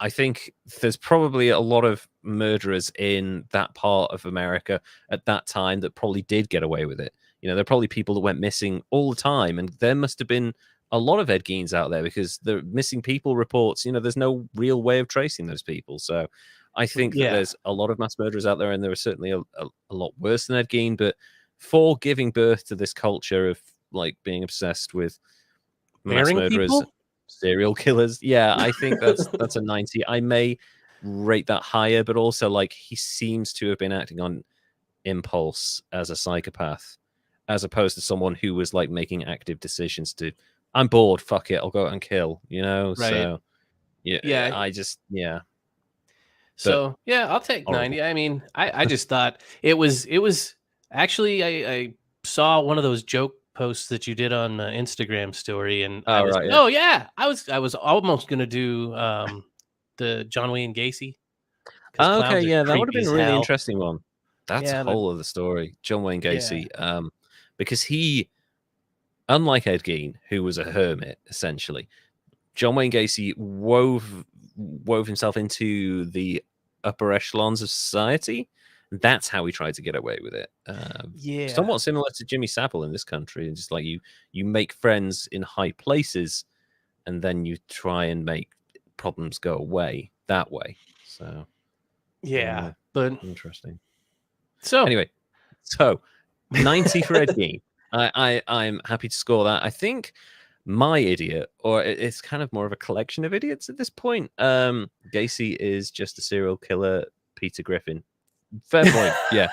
I think there's probably a lot of murderers in that part of America at that time that probably did get away with it. There are probably people that went missing all the time, and there must have been a lot of Ed Geins out there because the missing people reports, there's no real way of tracing those people. So I think that there's a lot of mass murderers out there, and there are certainly a lot worse than Ed Gein. But for giving birth to this culture of like being obsessed with mass murderers, people? Serial killers, yeah, I think that's a 90. I may rate that higher, but also like he seems to have been acting on impulse as a psychopath. as opposed to someone who was like making active decisions to, I'm bored, fuck it, I'll go out and kill, you know? Right. So yeah, Yeah. I just, yeah. But So yeah, I'll take horrible. 90. I mean, I just thought it was actually I saw one of those joke posts that you did on Instagram story, and I Oh, was right, yeah. oh yeah, I was almost gonna do the John Wayne Gacy because Okay, clowns are yeah, that would have creepy been as a really hell. interesting one. That's a Yeah, but whole other story. John Wayne yeah, Gacy, because he, unlike Ed Gein, who was a hermit essentially, John Wayne Gacy wove himself into the upper echelons of society. That's how he tried to get away with it. yeah, Somewhat similar to Jimmy Savile in this country. It's just like you make friends in high places, and then you try and make problems go away that way. So yeah. yeah, But interesting. so Anyway, so 90 for Ed Gein. I'm happy to score that. I think my idiot, or it's kind of more of a collection of idiots at this point. Gacy is just a serial killer, Peter Griffin. Fair point. Yeah,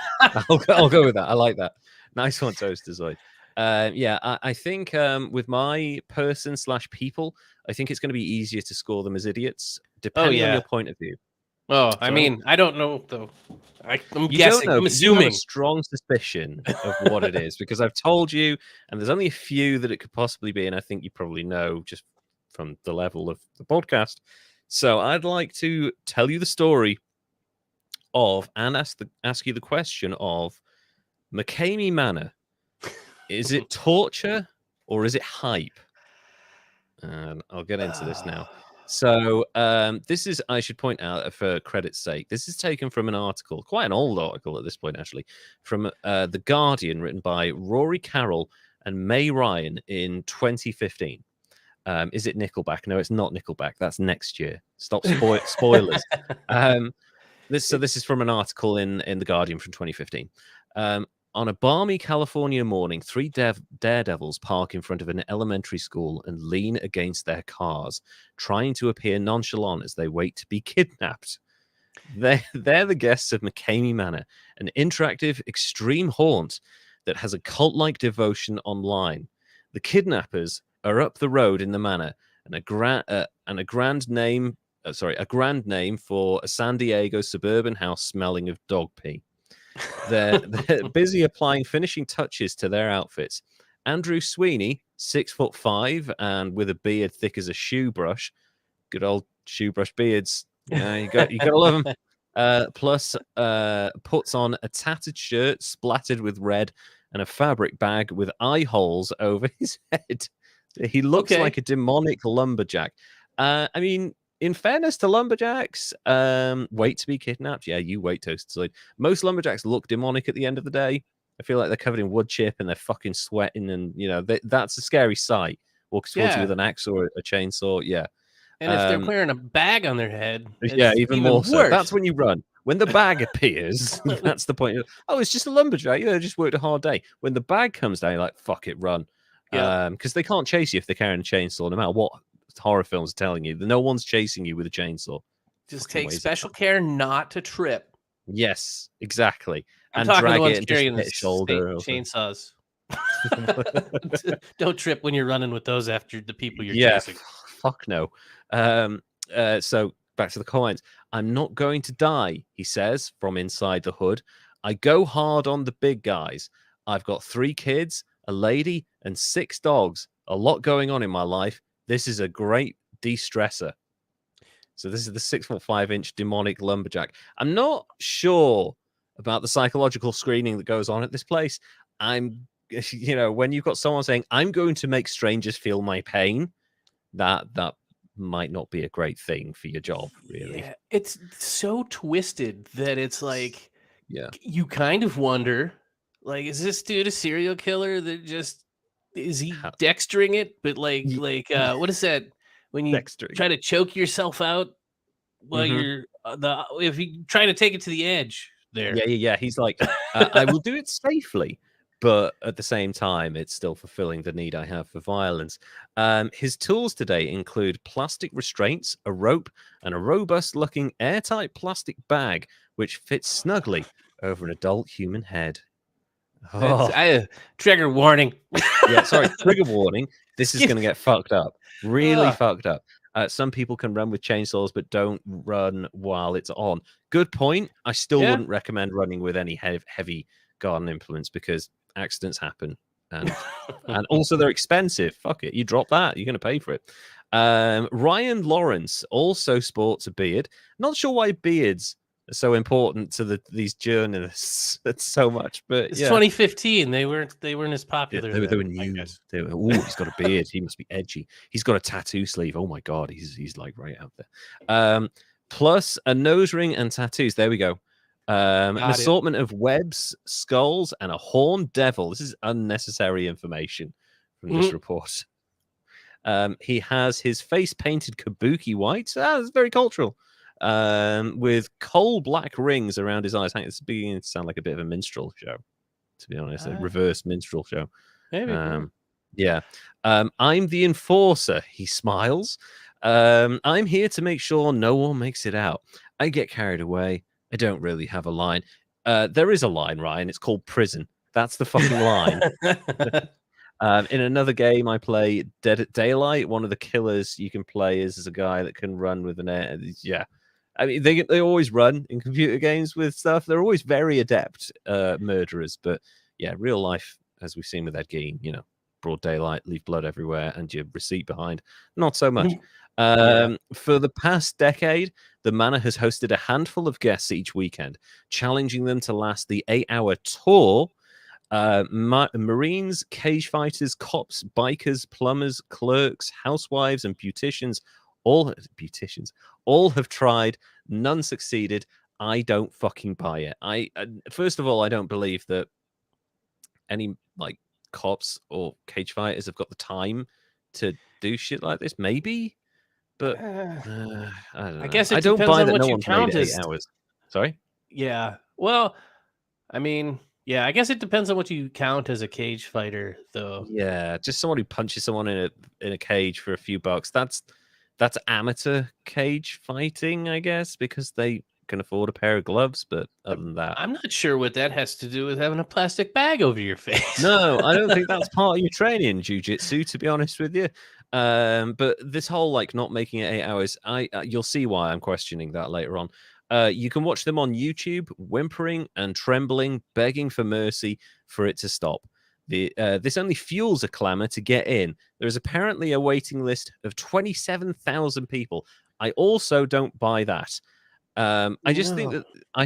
I'll go with that. I like that. Nice one, Toasterzoid. Yeah, I think with my person slash people, I think it's going to be easier to score them as idiots, oh depending on yeah. your point of view. Oh, I So mean, I don't know though. I'm you don't guessing. know, I'm but you have a assuming. strong suspicion of what it is because I've told you, and there's only a few that it could possibly be, and I think you probably know just from the level of the podcast. So I'd like to tell you the story of and ask you the question of McKamey Manor. Is it torture or is it hype? And I'll get into this now. So this is, I should point out for credit's sake, this is taken from an article, quite an old article at this point, actually, from The Guardian, written by Rory Carroll and May Ryan in 2015. Is it Nickelback? No, it's not Nickelback. That's next year. Stop spoilers. This is from an article in The Guardian from 2015. On a balmy California morning, three daredevils park in front of an elementary school and lean against their cars, trying to appear nonchalant as they wait to be kidnapped. They're the guests of McKamey Manor, an interactive, extreme haunt that has a cult-like devotion online. The kidnappers are up the road in the manor, and a grand name for a San Diego suburban house smelling of dog pee. They're busy applying finishing touches to their outfits. Andrew Sweeney, 6'5" and with a beard thick as a shoe brush, good old shoe brush beards. Yeah, you gotta love them. Plus, puts on a tattered shirt splattered with red and a fabric bag with eye holes over his head. He looks Okay. like a demonic lumberjack. I mean, in fairness to lumberjacks, wait to be kidnapped. Yeah, you wait, Toasted. Most lumberjacks look demonic at the end of the day. I feel like they're covered in wood chip and they're fucking sweating, and you know that's a scary sight. Walking towards you Yeah. with an axe or a chainsaw. Yeah, And if they're wearing a bag on their head, yeah, it's even more so. worse. That's when you run. When the bag appears, that's the point. Oh, it's just a lumberjack. You know, just worked a hard day. When the bag comes down, you're like, fuck it, run. Yeah. Because they can't chase you if they're carrying a chainsaw, no matter what horror films are telling you. No one's chasing you with a chainsaw. Just Fucking take waste of special time. care not to trip. Yes, exactly. I'm And talking the drag ones it and just carrying hit the a shoulder. Or chainsaws. Don't trip when you're running with those after the people you're yeah, chasing. fuck no. So back to the comments. I'm not going to die, he says from inside the hood. I go hard on the big guys. I've got 3 kids, a lady, and 6 dogs. A lot going on in my life. This is a great de-stressor. So this is the 6'5" demonic lumberjack. I'm not sure about the psychological screening that goes on at this place. I'm, you know, when you've got someone saying, I'm going to make strangers feel my pain, that might not be a great thing for your job, really. Yeah, it's so twisted that it's like, Yeah. you kind of wonder, like, is this dude a serial killer that just is he dextering it? But like what is that when you Dextering. try to choke yourself out while you're if you try to take it to the edge there? Yeah. He's like, I will do it safely, but at the same time, it's still fulfilling the need I have for violence. His tools today include plastic restraints, a rope, and a robust-looking airtight plastic bag, which fits snugly over an adult human head. Oh, Trigger warning. yeah, sorry, trigger warning. This is going to get fucked up. Really Ugh. fucked up. Some people can run with chainsaws, but don't run while it's on. Good point. I still wouldn't recommend running with any heavy garden implements because accidents happen. And also they're expensive. Fuck it. You drop that, you're going to pay for it. Ryan Lawrence also sports a beard. Not sure why beards are so important to these journalists. That's so much, but It's yeah. 2015. They weren't as popular. They were new. Oh, he's got a beard. He must be edgy. He's got a tattoo sleeve. Oh my god, he's like right out there. Plus a nose ring and tattoos. There we go. An assortment of webs, skulls, and a horned devil. This is unnecessary information from this report. He has his face painted kabuki white. That's very cultural. With coal black rings around his eyes. It's beginning to sound like a bit of a minstrel show, to be honest. A reverse minstrel show. Maybe. Yeah. I'm the enforcer. He smiles. I'm here to make sure no one makes it out. I get carried away. I don't really have a line. There is a line, Ryan. It's called prison. That's the fucking line. In another game I play, Dead at Daylight, one of the killers you can play is a guy that can run with an air. Yeah. I mean, they always run in computer games with stuff. They're always very adept murderers. But yeah, real life, as we've seen with Ed Gein, broad daylight, leave blood everywhere, and your receipt behind. Not so much. For the past decade, the Manor has hosted a handful of guests each weekend, challenging them to last the 8-hour tour. Marines, cage fighters, cops, bikers, plumbers, clerks, housewives, and beauticians all have tried. None succeeded. I don't fucking buy it. First of all, I don't believe that any cops or cage fighters have got the time to do shit like this. Maybe, but I don't know. I guess I don't buy that no one's made it 8 hours. Sorry. Yeah. Well, I mean, yeah, I guess it depends on what you count as a cage fighter, though. Yeah, just someone who punches someone in a cage for a few bucks. That's amateur cage fighting, I guess, because they can afford a pair of gloves. But other than that, I'm not sure what that has to do with having a plastic bag over your face. No, I don't think that's part of your training, jiu-jitsu, to be honest with you. But this whole not making it 8 hours, you'll see why I'm questioning that later on. You can watch them on YouTube, whimpering and trembling, begging for mercy for it to stop. This only fuels a clamor to get in. There is apparently a waiting list of 27,000 people. I also don't buy that. I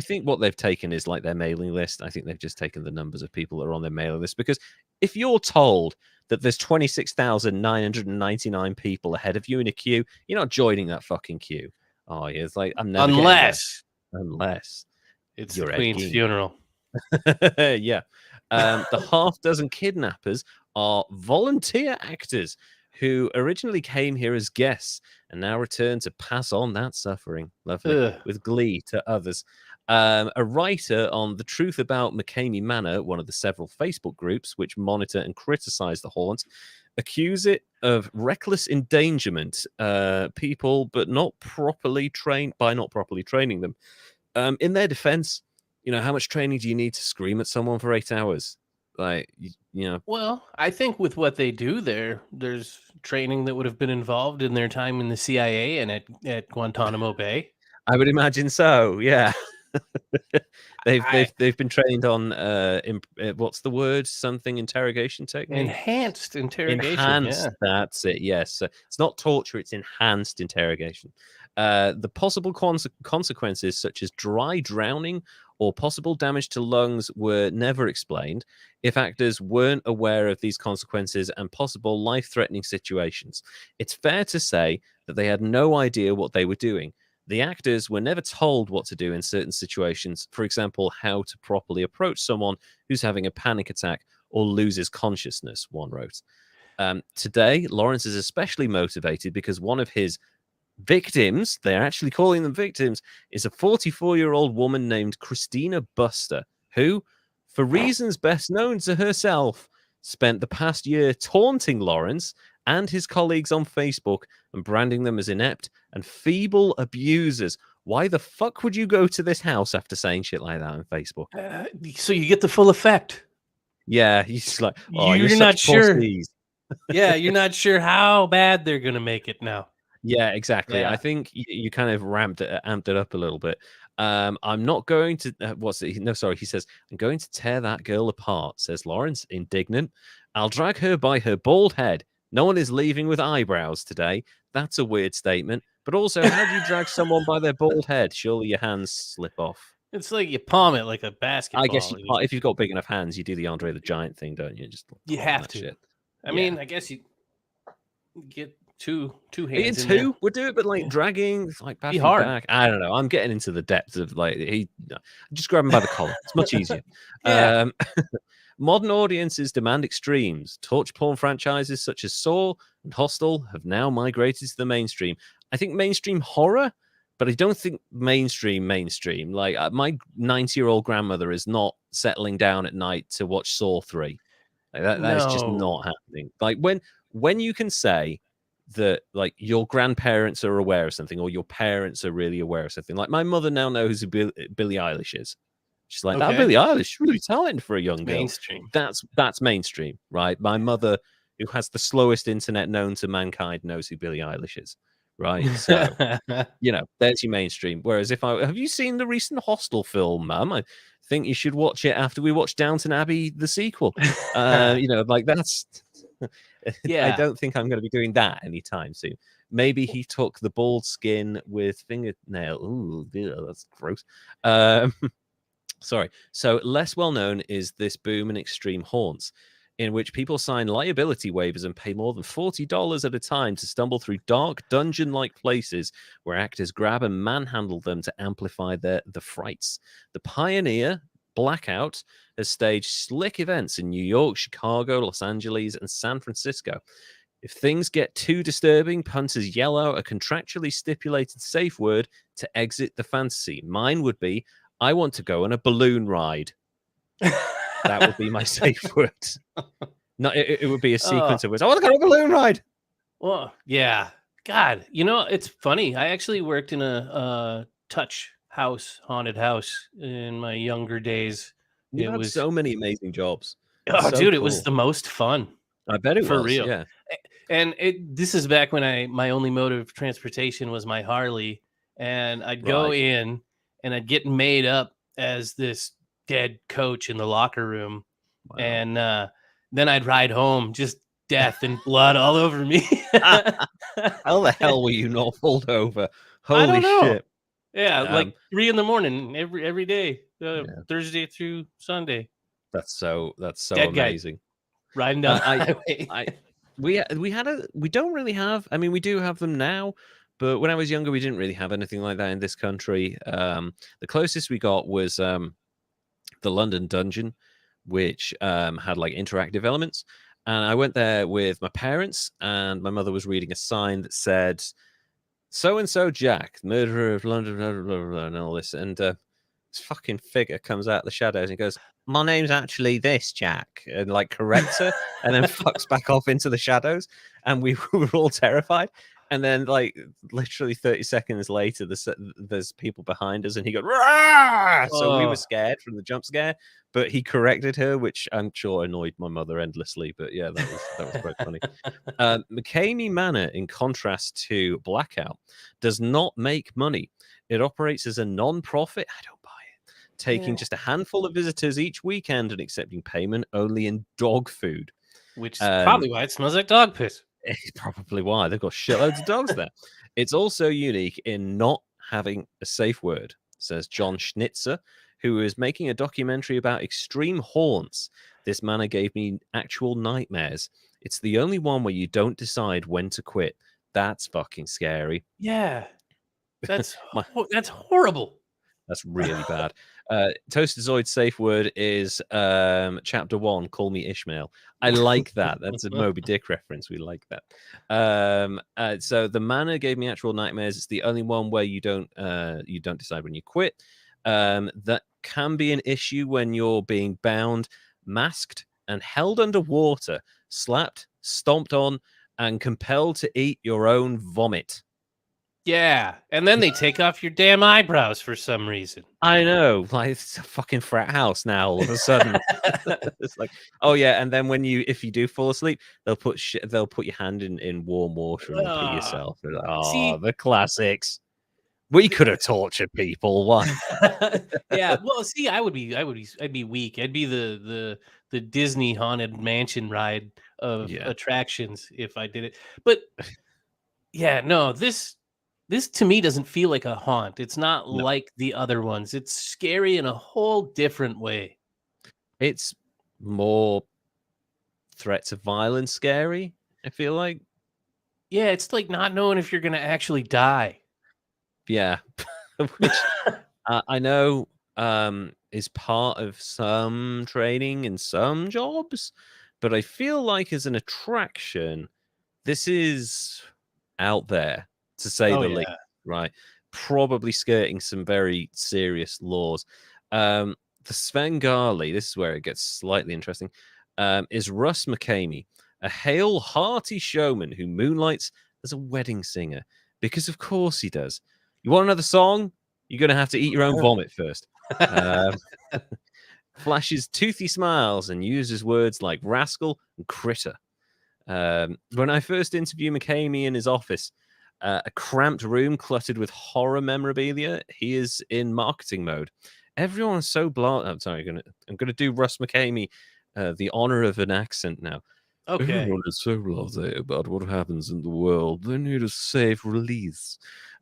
think what they've taken is their mailing list. I think they've just taken the numbers of people that are on their mailing list, because if you're told that there's 26,999 people ahead of you in a queue, you're not joining that fucking queue. Oh, yeah, it's I'm never unless it's the Queen's funeral. Yeah. The half dozen kidnappers are volunteer actors who originally came here as guests and now return to pass on that suffering, lovely, with glee to others. A writer on The Truth About McKamey Manor, one of the several Facebook groups which monitor and criticize the haunt, accuse it of reckless endangerment, people, but not properly training them. In their defense, how much training do you need to scream at someone for 8 hours? Well, I think with what they do there's training that would have been involved in their time in the CIA and at Guantanamo Bay. I would imagine so. Yeah. they've been trained on what's the word? Something interrogation technique. Enhanced interrogation. Enhanced. Yeah. That's it. Yes. It's not torture. It's enhanced interrogation. The possible consequences, such as dry drowning or possible damage to lungs, were never explained. If actors weren't aware of these consequences and possible life-threatening situations, it's fair to say that they had no idea what they were doing. The actors were never told what to do in certain situations. For example, how to properly approach someone who's having a panic attack or loses consciousness, one wrote. Today, Lawrence is especially motivated because one of his victims, they're actually calling them victims, is a 44-year-old woman named Christina Buster, who, for reasons best known to herself, spent the past year taunting Lawrence and his colleagues on Facebook and branding them as inept and feeble abusers. Why the fuck would you go to this house after saying shit like that on Facebook? So you get the full effect. Yeah, he's like, oh, you're You're not such sure. pussies. Yeah, you're not sure how bad they're gonna make it now. Yeah, exactly. Yeah. I think you kind of amped it up a little bit. I'm not going to. What's it? No, sorry. He says, I'm going to tear that girl apart, says Lawrence, indignant. I'll drag her by her bald head. No one is leaving with eyebrows today. That's a weird statement. But also, how do you drag someone by their bald head? Surely your hands slip off. It's like you palm it like a basketball. I guess if you've got big enough hands, you do the Andre the Giant thing, don't you? Just you palm have that to. shit. I mean, I guess you get two hands in two there. would do it, but like dragging, like bad hard. feedback. I don't know. I'm getting into the depths of like just grab him by the collar. It's much easier. Yeah. Modern audiences demand extremes. Torture porn franchises such as Saw and Hostel have now migrated to the mainstream. I think mainstream horror, but I don't think mainstream. Like my 90-year-old grandmother is not settling down at night to watch Saw 3. Like that is just not happening. Like when you can say that like your grandparents are aware of something or your parents are really aware of something. Like my mother now knows who Billie Eilish is. She's like, that Billie Eilish is really talented for a young girl. Mainstream. That's mainstream, right? My mother, who has the slowest internet known to mankind, knows who Billie Eilish is, right? So, there's your mainstream. Whereas have you seen the recent Hostel film, Mum? I think you should watch it after we watch Downton Abbey, the sequel. Like that's... Yeah. I don't think I'm going to be doing that anytime soon. Maybe he took the bald skin with fingernail. Ooh, that's gross. Sorry. So less well known is this boom in extreme haunts, in which people sign liability waivers and pay more than $40 at a time to stumble through dark dungeon-like places where actors grab and manhandle them to amplify the frights. The pioneer Blackout has staged slick events in New York, Chicago, Los Angeles, and San Francisco. If things get too disturbing, punters yell out a contractually stipulated safe word to exit the fantasy. Mine would be, I want to go on a balloon ride. That would be my safe word. No, it would be a sequence of words. I want to go on a balloon ride. Well, yeah. God, it's funny. I actually worked in a touch haunted house in my younger days. You've had so many amazing jobs. Oh, dude, it was the most fun. I bet it was. For real. Yeah. And this is back when my only mode of transportation was my Harley, and I'd go in and I'd get made up as this dead coach in the locker room. Wow. And then I'd ride home, just death and blood all over me. How the hell were you not pulled over? Holy I don't know. Shit. Yeah, like 3 a.m. every day, Thursday through Sunday. That's so dead amazing. Guy riding down the highway. We don't really have. I mean, we do have them now, but when I was younger, we didn't really have anything like that in this country. The closest we got was the London Dungeon, which had like interactive elements. And I went there with my parents, and my mother was reading a sign that said, "So-and-so Jack, murderer of London," blah, blah, blah, blah, and all this. And this fucking figure comes out of the shadows and goes, "My name's actually this, Jack," and like corrects her, and then fucks back off into the shadows. And we were all terrified. And then, like, literally 30 seconds later, there's people behind us, and he goes, "Rah!" So we were scared from the jump scare, but he corrected her, which I'm sure annoyed my mother endlessly. But yeah, that was quite funny. McKamey Manor, in contrast to Blackout, does not make money. It operates as a non-profit. I don't buy it. Taking just a handful of visitors each weekend and accepting payment only in dog food. Which is probably why it smells like dog piss. It's probably why they've got shitloads of dogs there. It's also unique in not having a safe word, says John Schnitzer, who is making a documentary about extreme haunts. This manor gave me actual nightmares. It's the only one where you don't decide when to quit. That's fucking scary. Yeah, that's horrible. That's really bad. Toasted Zoid's safe word is chapter 1, call me Ishmael. I like that. That's a Moby Dick reference. We like that. So the manor gave me actual nightmares. It's the only one where you don't decide when you quit. That can be an issue when you're being bound, masked, and held underwater, slapped, stomped on, and compelled to eat your own vomit. Yeah, and then they take off your damn eyebrows for some reason. I know, like it's a fucking frat house now. All of a sudden, it's like, oh yeah. And then if you do fall asleep, they'll put your hand in warm water and repeat Ah, yourself. They're like, oh, see, the classics. We could have tortured people. Why? yeah. Well, see, I'd be weak. I'd be the Disney haunted mansion ride of Yeah, attractions if I did it. But yeah, no, this to me doesn't feel like a haunt. It's not no, like the other ones. It's scary in a whole different way. it's more threats of violence scary. I feel like, Yeah, it's like not knowing if you're gonna actually die. yeah, which I know is part of some training in some jobs, but I feel like as an attraction, this is out there to say Oh the least, yeah. right? Probably skirting some very serious laws. Um, the Svengali, this is where it gets slightly interesting, is Russ McKamey, a hale, hearty showman who moonlights as a wedding singer. Because of course he does. You want another song? You're going to have to eat your own vomit first. Um, flashes toothy smiles and uses words like rascal and critter. When I first interviewed McKamey in his office, a cramped room cluttered with horror memorabilia, he is in marketing mode. Everyone's so blah. I'm sorry, I'm gonna do Russ McKamey the honor of an accent now. Okay. Everyone is so blasé about what happens in the world. They need a safe release.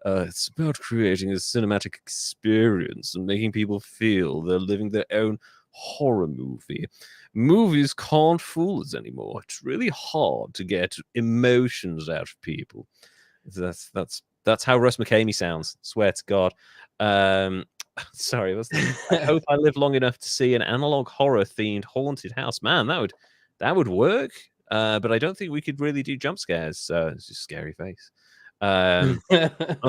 It's about creating a cinematic experience and making people feel they're living their own horror movie. Movies can't fool us anymore. It's really hard to get emotions out of people. That's how Russ McKamey sounds. Swear to God. Um, sorry, I hope I live long enough to see an analog horror themed haunted house. Man, that would work. But I don't think we could really do jump scares. It's just a scary face. On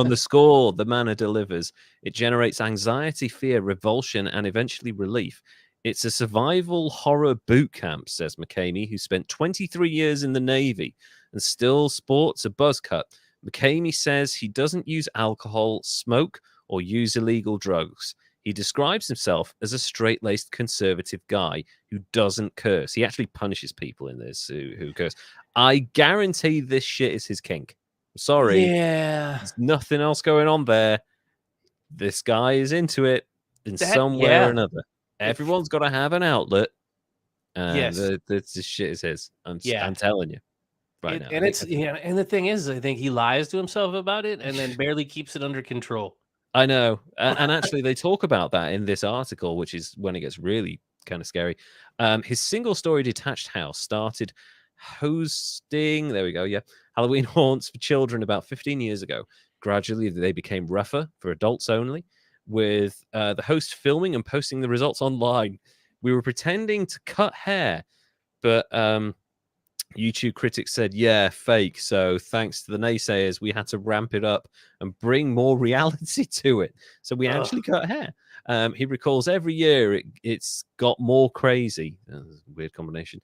the score, the manor delivers. It generates anxiety, fear, revulsion, and eventually relief. It's a survival horror boot camp, says McKamey, who spent 23 years in the Navy and still sports a buzz cut. McKamey says he doesn't use alcohol, smoke, or use illegal drugs. He describes himself as a straight-laced conservative guy who doesn't curse. He actually punishes people in this who curse. I guarantee this shit is his kink. Sorry, Yeah. there's nothing else going on there. This guy is into it in some way or Yeah. another. Everyone's got to have an outlet, and Yes. this shit is his. Yeah. I'm telling you right now. And it's yeah, and the thing is, I think he lies to himself about it and then barely keeps it under control. I know, and actually, they talk about that in this article, which is when it gets really kind of scary. His single-story detached house started hosting. There we go. Yeah, Halloween haunts for children about 15 years ago. Gradually, they became rougher for adults only, with the host filming and posting the results online. We were pretending to cut hair, but YouTube critics said, yeah, fake. So thanks to the naysayers, we had to ramp it up and bring more reality to it. So we Ugh. actually cut hair. He recalls every year it's got more crazy. Weird combination.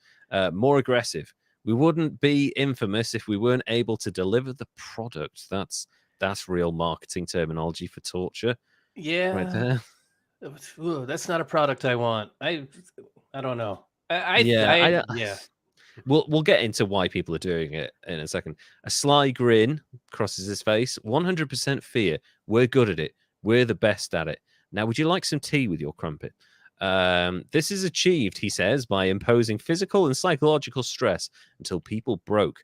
More aggressive. We wouldn't be infamous if we weren't able to deliver the product. That's real marketing terminology for torture, right Yeah. there. Ooh, that's not a product I want. I don't know. Yeah, Yeah. We'll get into why people are doing it in a second. A sly grin crosses his face. 100% fear. We're good at it. We're the best at it. Now, would you like some tea with your crumpet? This is achieved, he says, by imposing physical and psychological stress until people break.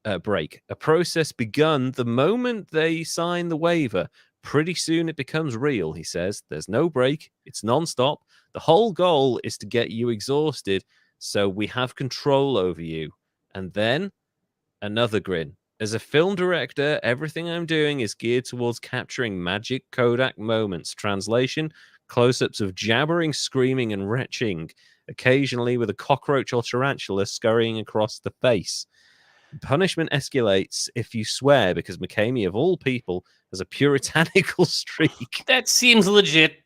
A process begun the moment they sign the waiver. Pretty soon it becomes real, he says. There's no break. It's non-stop. The whole goal is to get you exhausted so we have control over you. And then another grin. As a film director, everything I'm doing is geared towards capturing magic Kodak moments. Translation, close-ups of jabbering, screaming, and retching, occasionally with a cockroach or tarantula scurrying across the face. Punishment escalates if you swear because McKamey, of all people, has a puritanical streak. That seems legit.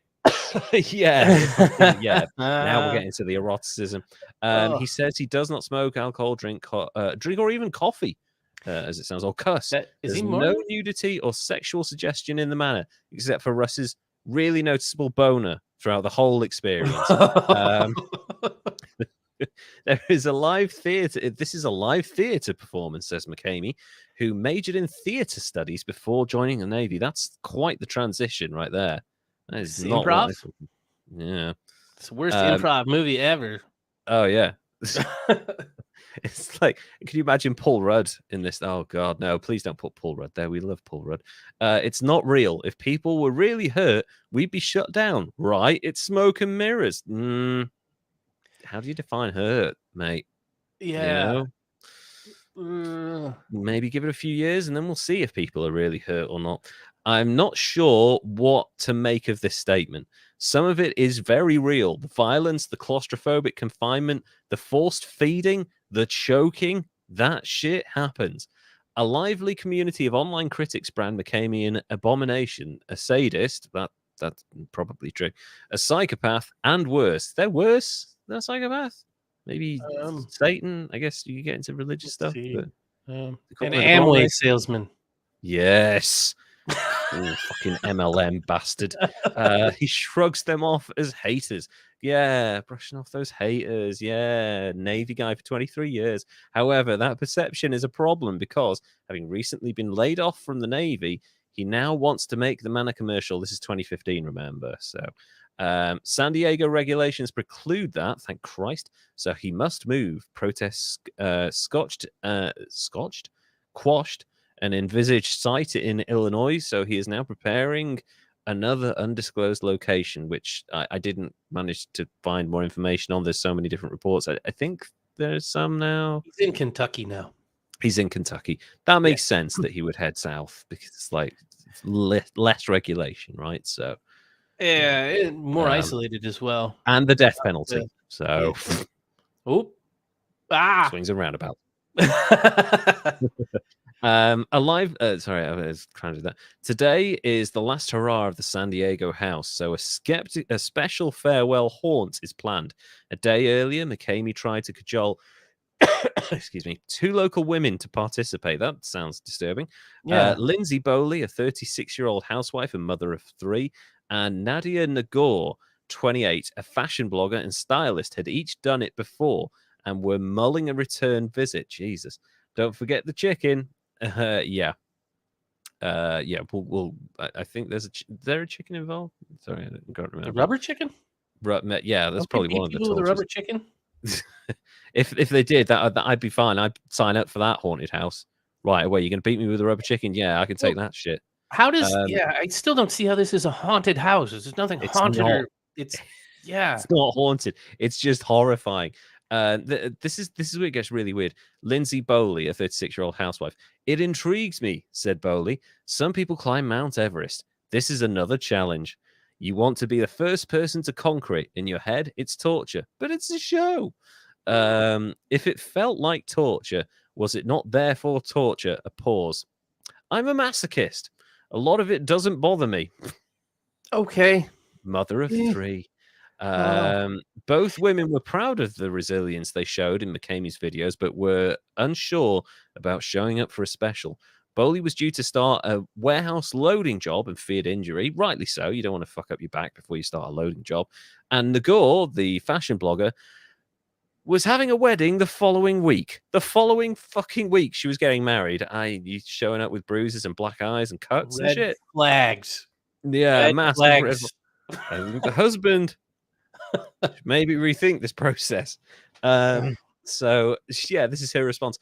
Yeah. Now we're getting to the eroticism. Oh, He says he does not smoke alcohol, drink or even coffee. as it sounds, or cuss. Is he There's no Mormon? nudity or sexual suggestion in the manor, except for Russ's really noticeable boner throughout the whole experience. There is a live theatre. This is a live theatre performance, says McKamey, who majored in theatre studies before joining the Navy. That's quite the transition right there. That is It's not what I improv. thought. Yeah. It's the worst improv movie ever. Oh, yeah. It's like, can you imagine Paul Rudd in this? Oh, God, no, please don't put Paul Rudd there. We love Paul Rudd. It's not real. If people were really hurt, we'd be shut down, right? It's smoke and mirrors. How do you define hurt, mate? Yeah. You know? Maybe give it a few years and then we'll see if people are really hurt or not. I'm not sure what to make of this statement. Some of it is very real. The violence, the claustrophobic confinement, the forced feeding, the choking, that shit happens. A lively community of online critics brand McKamey an abomination, a sadist, that's probably true, a psychopath, and worse. They're worse than a psychopath. Maybe Satan. I guess you get into religious stuff. But an Amway salesman. Yes. Ooh, fucking MLM bastard. He shrugs them off as haters. Yeah, brushing off those haters. Yeah, Navy guy for 23 years. However, that perception is a problem because having recently been laid off from the Navy, he now wants to make the Manor commercial. This is 2015, remember? So San Diego regulations preclude that, thank Christ. So he must move. Protests quashed, an envisaged site in Illinois. So he is now preparing another undisclosed location, which I didn't manage to find more information on. There's so many different reports. I think there's some now. He's in Kentucky now. He's in Kentucky. That makes sense that he would head south because it's like less regulation, right? So yeah, more isolated as well, and the death penalty. So swings and roundabouts. Sorry, I was trying to do that. Today is the last hurrah of the San Diego house, so a special farewell haunt is planned. A day earlier, McKamey tried to cajole excuse me, 2 local women to participate. That sounds disturbing. Yeah. Lindsay Bowley, a 36-year-old housewife and mother of 3, and Nadia Nagor, 28, a fashion blogger and stylist, had each done it before and were mulling a return visit. Jesus. Don't forget the chicken. Yeah. We'll I think there's there a chicken involved? Sorry, I can't remember. The rubber chicken? Yeah, that's probably one of the people with a rubber chicken. If they did that, I'd be fine. I'd sign up for that haunted house right away. You're gonna beat me with a rubber chicken? Yeah, I can take that shit. How does? I still don't see how this is a haunted house. There's nothing haunted. It's not haunted. It's just horrifying. This is where it gets really weird. Lindsay Bowley, a 36-year-old housewife. It intrigues me, said Bowley. Some people climb Mount Everest. This is another challenge. You want to be the first person to conquer it. In your head, it's torture, but it's a show. If it felt like torture, was it not therefore torture? A pause. I'm a masochist. A lot of it doesn't bother me. Okay. Mother of 3. Both women were proud of the resilience they showed in McKamey's videos, but were unsure about showing up for a special. Bowley was due to start a warehouse loading job and feared injury. Rightly so. You don't want to fuck up your back before you start a loading job. And Nagor, the fashion blogger, was having a wedding the following week. The following fucking week, she was getting married. You showing up with bruises and black eyes and cuts and shit. Flags. Yeah, massive flags. And the husband maybe rethink this process. So yeah, this is her response.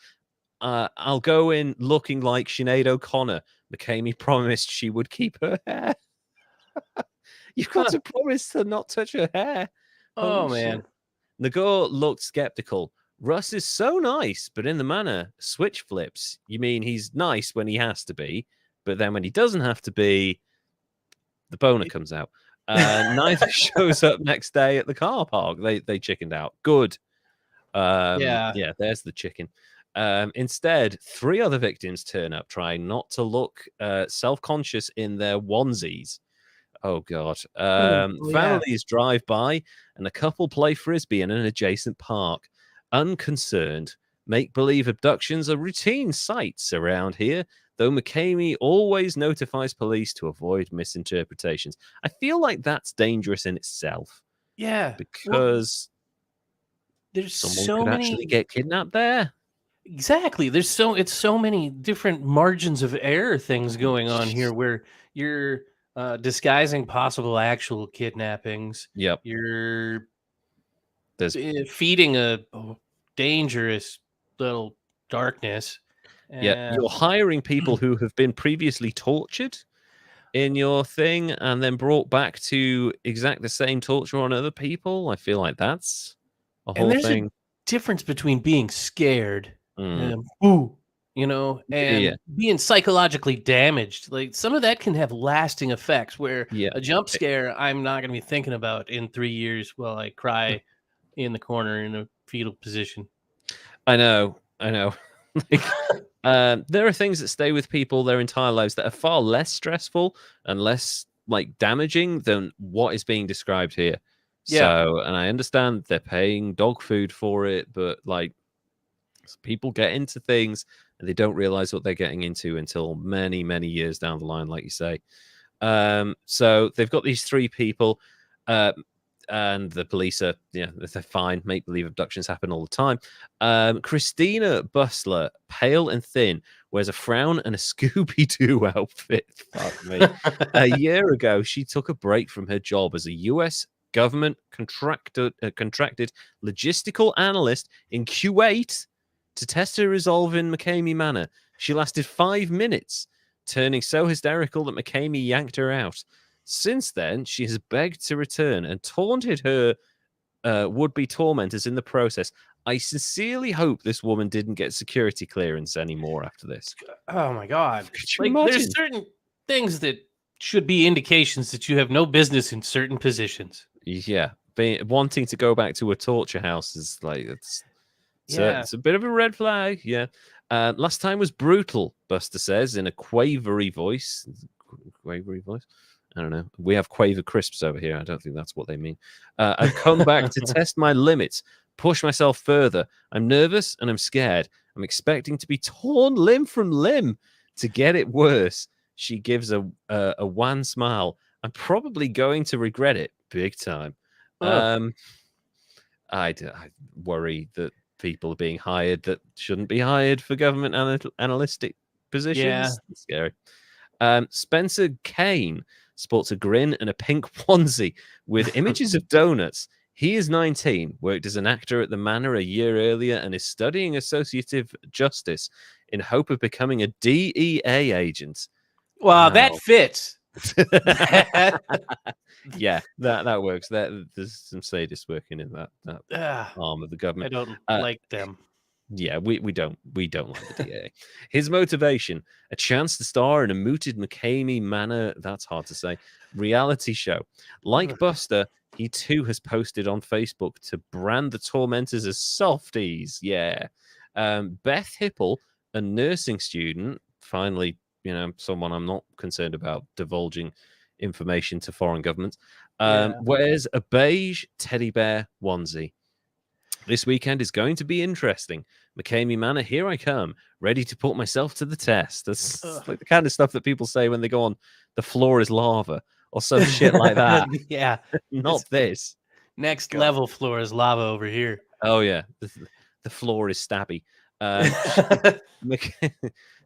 I'll go in looking like Sinead O'Connor. McKamey promised she would keep her hair. You've got to promise to not touch her hair. Oh man. Nagor looked skeptical. Russ is so nice, but in the manor, switch flips. You mean he's nice when he has to be, but then when he doesn't have to be, the boner comes out. Neither shows up next day at the car park. They chickened out. Good. Yeah, there's the chicken. Instead, 3 other victims turn up, trying not to look self-conscious in their onesies. Oh, God. Families drive by, and a couple play frisbee in an adjacent park. Unconcerned, Make-believe abductions are routine sights around here, though McKamey always notifies police to avoid misinterpretations. I feel like that's dangerous in itself. Yeah. Well, Because there's someone so could actually many. get kidnapped there. Exactly. It's so many different margins of error things going on here where you're disguising possible actual kidnappings. Yep. You're There's feeding a dangerous little darkness. you're hiring people who have been previously tortured in your thing and then brought back to exact the same torture on other people. I feel like that's a And whole there's a thing. difference between being scared Mm. and ooh, Yeah. and being psychologically damaged. Like some of that can have lasting effects where Yeah. a jump scare I'm not going to be thinking about in 3 years while I cry in the corner in a fetal position. I know. Like, there are things that stay with people their entire lives that are far less stressful and less like damaging than what is being described here. Yeah. So, and I understand they're paying dog food for it, but like people get into things and they don't realize what they're getting into until many, many years down the line, like you say. So they've got these three people. And the police are, they're fine. Make believe abductions happen all the time. Christina Bustler, pale and thin, wears a frown and a Scooby Doo outfit. Fuck me. A year ago, she took a break from her job as a U.S. government contracted logistical analyst in Kuwait to test her resolve in McKamey Manor. She lasted 5 minutes, turning so hysterical that McKamey yanked her out. Since then, she has begged to return and taunted her would-be tormentors in the process. I sincerely hope this woman didn't get security clearance anymore after this. Oh my god. Could you Like imagine? there's certain things that should be indications that you have no business in certain positions. Yeah, wanting to go back to a torture house is like it's a bit of a red flag. Yeah. Last time was brutal, Buster says in a quavery voice. Quavery voice. I don't know. We have quaver crisps over here. I don't think that's what they mean. I've come back to test my limits, push myself further. I'm nervous and I'm scared. I'm expecting to be torn limb from limb. To get it worse, she gives a wan smile. I'm probably going to regret it big time. I worry that people are being hired that shouldn't be hired for government analytic positions. Yeah. It's scary. Spencer Kane sports a grin and a pink onesie with images of donuts. He is 19, worked as an actor at the Manor a year earlier, and is studying associative justice in hope of becoming a DEA agent. Well, that fits. Yeah, that works. There's some sadists working in that arm of the government. I don't like them. Yeah, we don't like the DA. His motivation: a chance to star in a mooted McKamey Manor, that's hard to say, reality show. Like Buster, he too has posted on Facebook to brand the tormentors as softies. Yeah. Beth Hipple, a nursing student, finally, someone I'm not concerned about divulging information to foreign governments, wears a beige teddy bear onesie. This weekend is going to be interesting. McKamey Manor, here I come, ready to put myself to the test. That's like the kind of stuff that people say when they go on "The floor is lava" or some shit like that. Yeah, not this. Next level floor is lava over here. Oh yeah, the floor is stabby.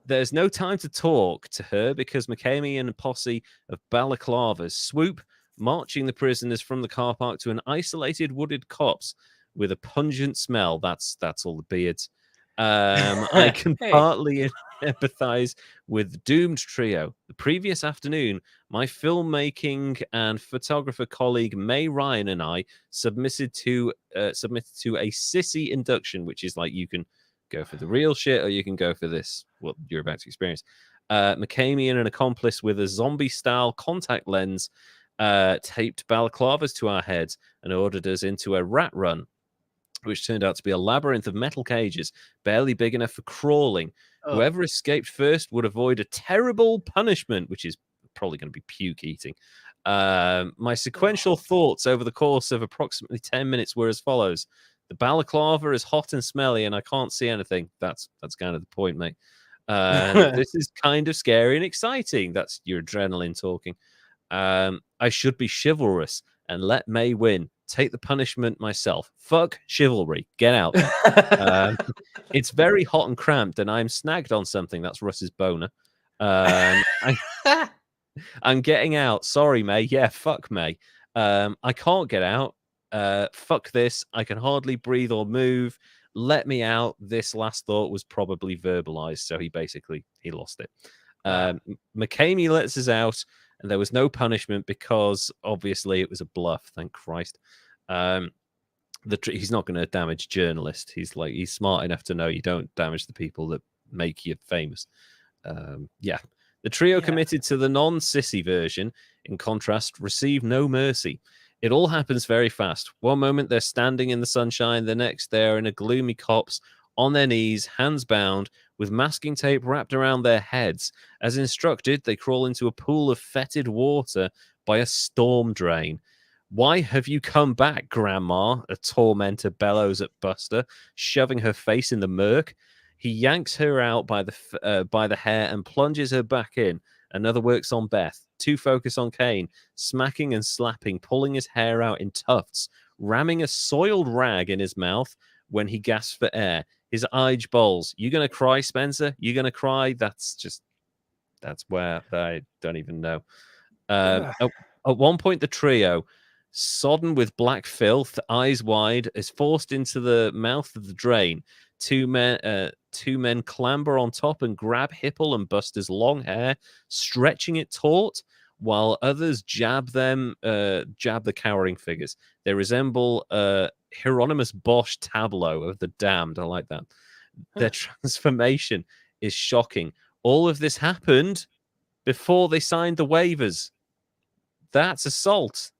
There's no time to talk to her because McKamey and a posse of balaclavas swoop, marching the prisoners from the car park to an isolated wooded copse with a pungent smell. That's all the beards. I can partly empathize with the doomed trio. The previous afternoon, my filmmaking and photographer colleague May Ryan and I submitted to a sissy induction, which is like you can go for the real shit or you can go for this, what you're about to experience. McKamey and an accomplice with a zombie-style contact lens taped balaclavas to our heads and ordered us into a rat run, which turned out to be a labyrinth of metal cages, barely big enough for crawling. Whoever escaped first would avoid a terrible punishment, which is probably going to be puke eating. My sequential thoughts over the course of approximately 10 minutes were as follows. The balaclava is hot and smelly, and I can't see anything. That's kind of the point, mate. This is kind of scary and exciting. That's your adrenaline talking. I should be chivalrous and let May win. Take the punishment myself. Fuck chivalry. Get out. It's very hot and cramped, and I'm snagged on something. That's Russ's boner. I'm getting out. Sorry, May. Yeah, fuck May. I can't get out. Fuck this. I can hardly breathe or move. Let me out. This last thought was probably verbalized, so he lost it. McKamey lets us out, and there was no punishment because obviously it was a bluff. Thank Christ. He's not going to damage journalists. He's smart enough to know you don't damage the people that make you famous. The trio committed to the non-sissy version, in contrast, receive no mercy. It all happens very fast. One moment they're standing in the sunshine, the next they're in a gloomy copse, on their knees, hands bound, with masking tape wrapped around their heads. As instructed, they crawl into a pool of fetid water by a storm drain. Why have you come back, Grandma? A tormentor bellows at Buster, shoving her face in the murk. He yanks her out by the hair and plunges her back in. Another works on Beth. Two focus on Kane, smacking and slapping, pulling his hair out in tufts, ramming a soiled rag in his mouth when he gasps for air. His eyes bulge. You gonna cry, Spencer? You gonna cry? That's where I don't even know. At one point, the trio, sodden with black filth, eyes wide, is forced into the mouth of the drain. Two men clamber on top and grab Hipple and Buster's long hair, stretching it taut, while others jab the cowering figures. They resemble a Hieronymus Bosch tableau of the damned. I like that. Their transformation is shocking. All of this happened before they signed the waivers. That's assault.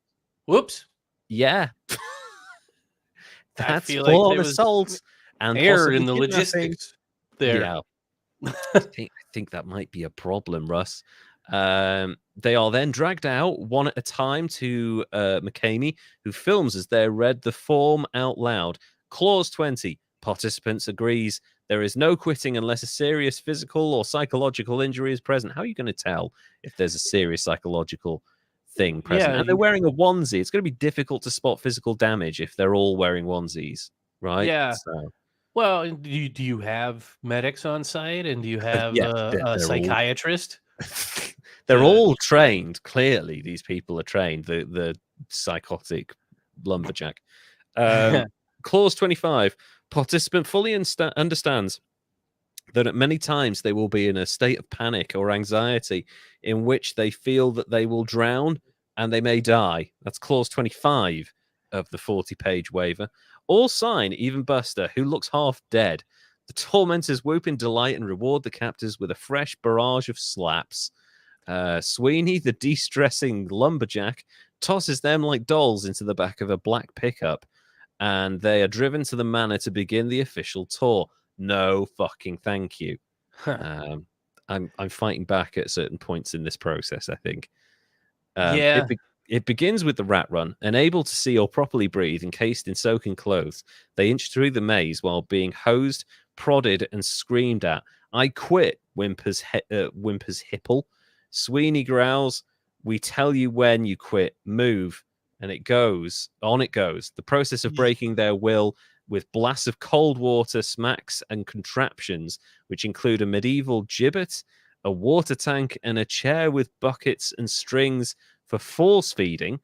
Whoops. Yeah. That's full assault. And error in the logistics there. Yeah. I think that might be a problem, Russ. They are then dragged out one at a time to McKamey, who films as they're read the form out loud. Clause 20. Participants agrees there is no quitting unless a serious physical or psychological injury is present. How are you going to tell if there's a serious psychological thing present? And they're wearing a onesie. It's going to be difficult to spot physical damage if they're all wearing onesies, right? Yeah. Well, do you have medics on site, and do you have a psychiatrist? They're all trained. Clearly, these people are trained. The psychotic lumberjack. Clause 25. Participant fully understands that at many times they will be in a state of panic or anxiety in which they feel that they will drown and they may die. That's clause 25 of the 40-page waiver. All sign, even Buster, who looks half dead. The tormentors whoop in delight and reward the captors with a fresh barrage of slaps. Sweeney, the de-stressing lumberjack, tosses them like dolls into the back of a black pickup, and they are driven to the manor to begin the official tour. No fucking thank you. I'm fighting back at certain points in this process, I think. It begins with the rat run. Unable to see or properly breathe, encased in soaking clothes, they inch through the maze while being hosed, prodded, and screamed at. I quit, whimpers Hipple. Sweeney growls, we tell you when you quit. Move. And it goes. On it goes. The process of breaking their will with blasts of cold water, smacks, and contraptions, which include a medieval gibbet, a water tank, and a chair with buckets and strings for force feeding.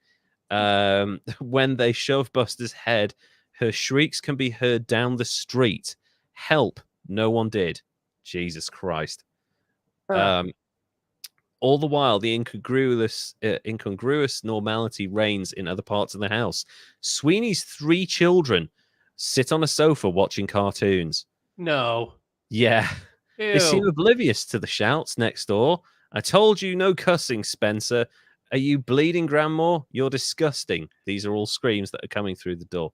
When they shove Buster's head, her shrieks can be heard down the street. Help. No one did. Jesus Christ. All the while, the incongruous normality reigns in other parts of the house. Sweeney's 3 children sit on a sofa watching cartoons. No. Yeah. Ew. They seem oblivious to the shouts next door. I told you no cussing, Spencer. Are you bleeding, Grandma? You're disgusting. These are all screams that are coming through the door.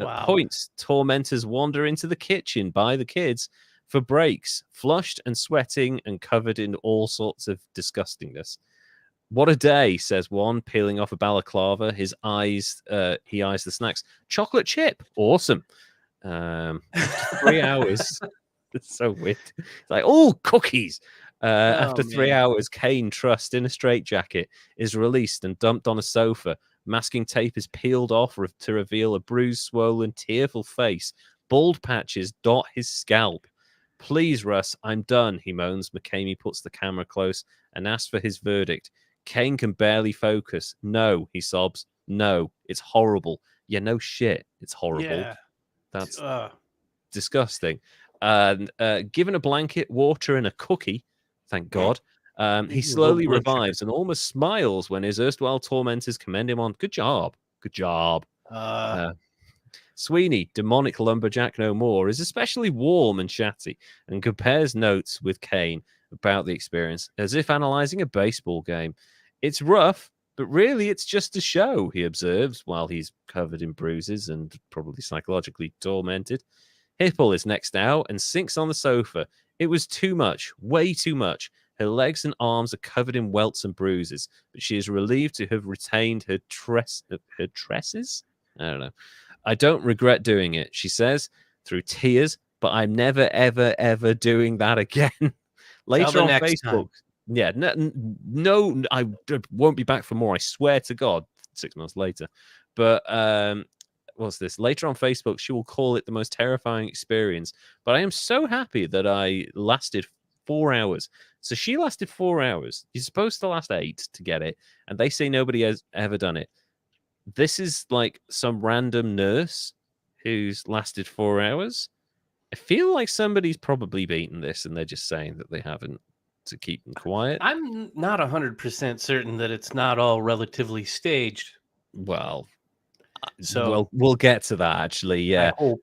At points, tormentors wander into the kitchen by the kids for breaks, flushed and sweating and covered in all sorts of disgustingness. What a day, says one, peeling off a balaclava. He eyes the snacks. Chocolate chip, awesome. After 3 hours, it's so weird. It's like, oh, cookies. After 3 hours, Kane, trussed in a straitjacket, is released and dumped on a sofa. Masking tape is peeled off to reveal a bruised, swollen, tearful face. Bald patches dot his scalp. Please, Russ, I'm done, he moans. McKamey puts the camera close and asks for his verdict. Kane can barely focus. No, he sobs. No, it's horrible. Yeah, no shit. It's horrible. Yeah. That's disgusting. And given a blanket, water, and a cookie, thank God, he slowly revives and almost smiles when his erstwhile tormentors commend him on. Good job. Good job. Sweeney, demonic lumberjack no more, is especially warm and chatty and compares notes with Kane about the experience as if analyzing a baseball game. It's rough, but really it's just a show, he observes while he's covered in bruises and probably psychologically tormented. Hipple is next out and sinks on the sofa. It was too much, way too much. Her legs and arms are covered in welts and bruises, but she is relieved to have retained her tresses? I don't know. I don't regret doing it, she says, through tears, but I'm never, ever, ever doing that again. Later on Facebook. Time. Yeah, no, I won't be back for more. I swear to God, 6 months later. But what's this? Later on Facebook, she will call it the most terrifying experience. But I am so happy that I lasted 4 hours. So she lasted 4 hours. You're supposed to last 8 to get it. And they say nobody has ever done it. This is like some random nurse who's lasted 4 hours. I feel like somebody's probably beaten this and they're just saying that they haven't to keep them quiet. I'm not 100% certain that it's not all relatively staged. Well, so we'll get to that actually. Yeah. I hope.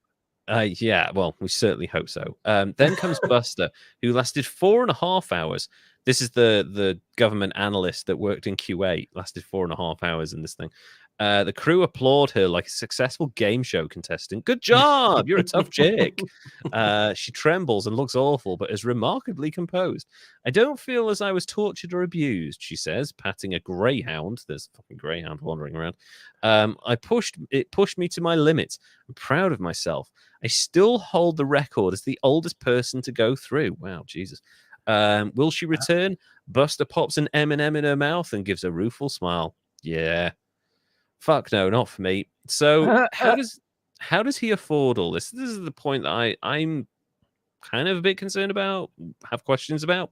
Yeah, well, we certainly hope so. Then comes Buster, who lasted 4.5 hours. This is the government analyst that worked in Q8, lasted 4.5 hours in this thing. The crew applaud her like a successful game show contestant. Good job! You're a tough chick. She trembles and looks awful, but is remarkably composed. I don't feel as I was tortured or abused, she says, patting a greyhound. There's a fucking greyhound wandering around. It pushed me to my limits. I'm proud of myself. I still hold the record as the oldest person to go through. Wow, Jesus. Will she return? Buster pops an M&M in her mouth and gives a rueful smile. Yeah. Fuck no, not for me. So how does he afford all this? This is the point that I'm kind of a bit concerned about, have questions about.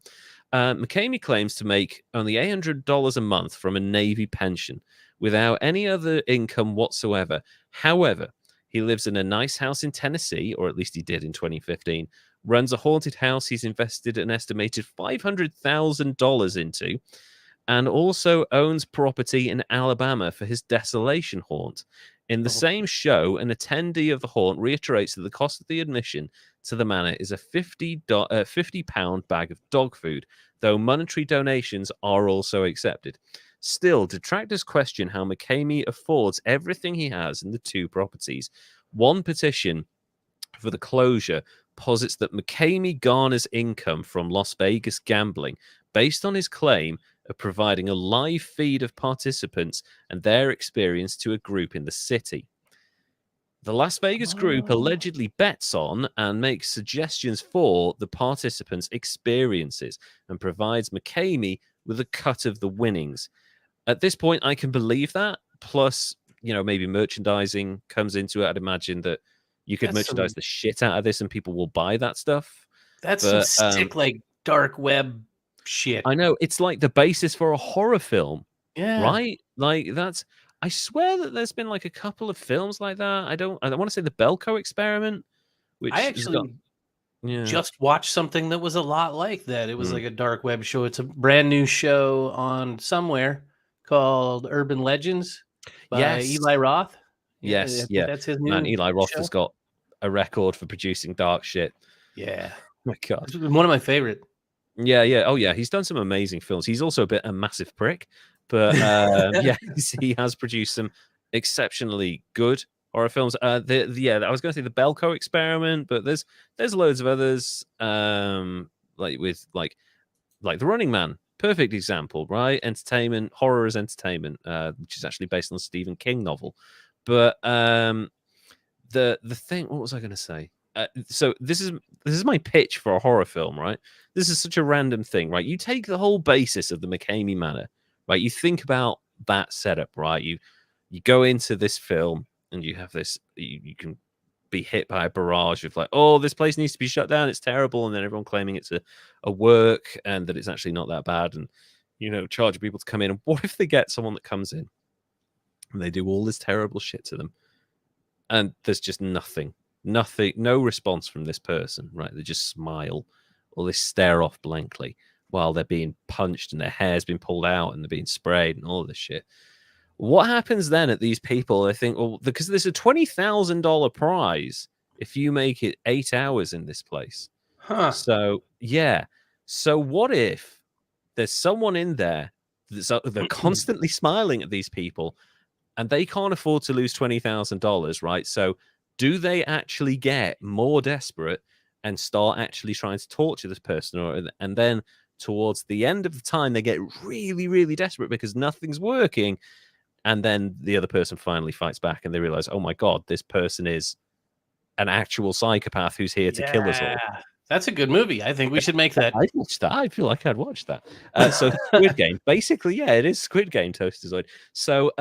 McKamey claims to make only $800 a month from a Navy pension without any other income whatsoever. However, he lives in a nice house in Tennessee, or at least he did in 2015, runs a haunted house he's invested an estimated $500,000 into, and also owns property in Alabama for his desolation haunt. In the same show, an attendee of the haunt reiterates that the cost of the admission to the manor is a 50-pound bag of dog food, though monetary donations are also accepted. Still, detractors question how McKamey affords everything he has in the two properties. One petition for the closure posits that McKamey garners income from Las Vegas gambling based on his claim of providing a live feed of participants and their experience to a group in the city. The Las Vegas group allegedly bets on and makes suggestions for the participants' experiences and provides McKamey with a cut of the winnings. At this point, I can believe that. Plus, maybe merchandising comes into it. I'd imagine that you could merchandise the shit out of this and people will buy that stuff. That's some sick, like, dark web shit. I know. It's like the basis for a horror film. Yeah. Right? Like, that's... I swear that there's been, like, a couple of films like that. I don't want to say the Belko Experiment, which I actually just watched something that was a lot like that. It was like a dark web show. It's a brand new show on somewhere called Urban Legends by Eli Roth. Yes, that's his new man. Eli Roth show. Has got a record for producing dark shit. Yeah, oh my God, it's one of my favorite. Yeah. Oh yeah, he's done some amazing films. He's also a massive prick, but yeah, he has produced some exceptionally good horror films. I was going to say the Belko Experiment, but there's loads of others. Like The Running Man perfect example, right? Entertainment, horror as entertainment, which is actually based on a Stephen King novel. But the thing, what was I going to say? So this is my pitch for a horror film, right? This is such a random thing, right? You take the whole basis of the McKamey Manor, right? You think about that setup, right? You go into this film and you have this, you can be hit by a barrage of like, oh, this place needs to be shut down, it's terrible, and then everyone claiming it's a work and that it's actually not that bad, and charging people to come in. And what if they get someone that comes in and they do all this terrible shit to them, and there's just nothing, no response from this person, right? They just smile or they stare off blankly while they're being punched and their hair's been pulled out and they're being sprayed and all this shit. What happens then at these people? I think, well, because there's a $20,000 prize if you make it 8 hours in this place. Huh. So yeah. So what if there's someone in there they're constantly smiling at these people, and they can't afford to lose $20,000, right? So do they actually get more desperate and start actually trying to torture this person, and then towards the end of the time they get really, really desperate because nothing's working? And then the other person finally fights back and they realize, oh my God, this person is an actual psychopath who's here to kill us all. That's a good movie. I think we should make that. I'd watch that. I feel like I'd watch that. So Squid Game, basically, yeah, it is Squid Game, Toasterzoid. So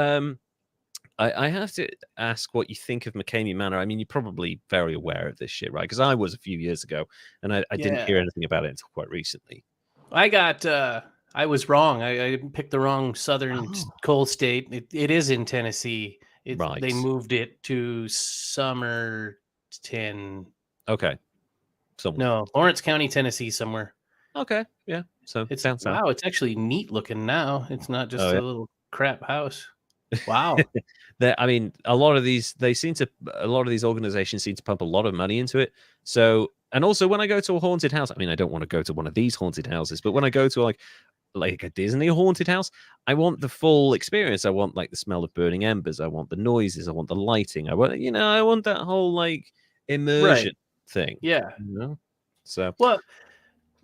I have to ask what you think of McKamey Manor. I mean, you're probably very aware of this shit, right? Because I was a few years ago, and I didn't hear anything about it until quite recently. I was wrong. I picked the wrong southern coal state. It is in Tennessee. Right. They moved it to Somerton. Okay. No, Lawrence County, Tennessee, somewhere. Okay. Yeah. So it's down south. Wow. It's actually neat looking now. It's not just a little crap house. Wow. I mean, a lot of these organizations seem to pump a lot of money into it. So, and also when I go to a haunted house, I mean, I don't want to go to one of these haunted houses, but when I go to like a Disney haunted house, I want the full experience. I want like the smell of burning embers. I want the noises. I want the lighting. I want that whole like immersion thing. Yeah. So, well,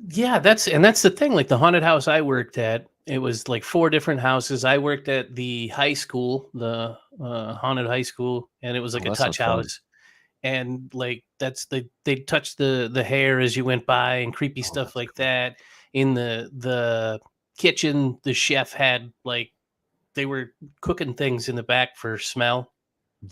yeah, that's the thing. Like the haunted house I worked at, it was like 4 different houses. I worked at the high school, the haunted high school, and it was like a touch house. And like they touched the hair as you went by and creepy stuff like that. In the kitchen, the chef had like they were cooking things in the back for smell,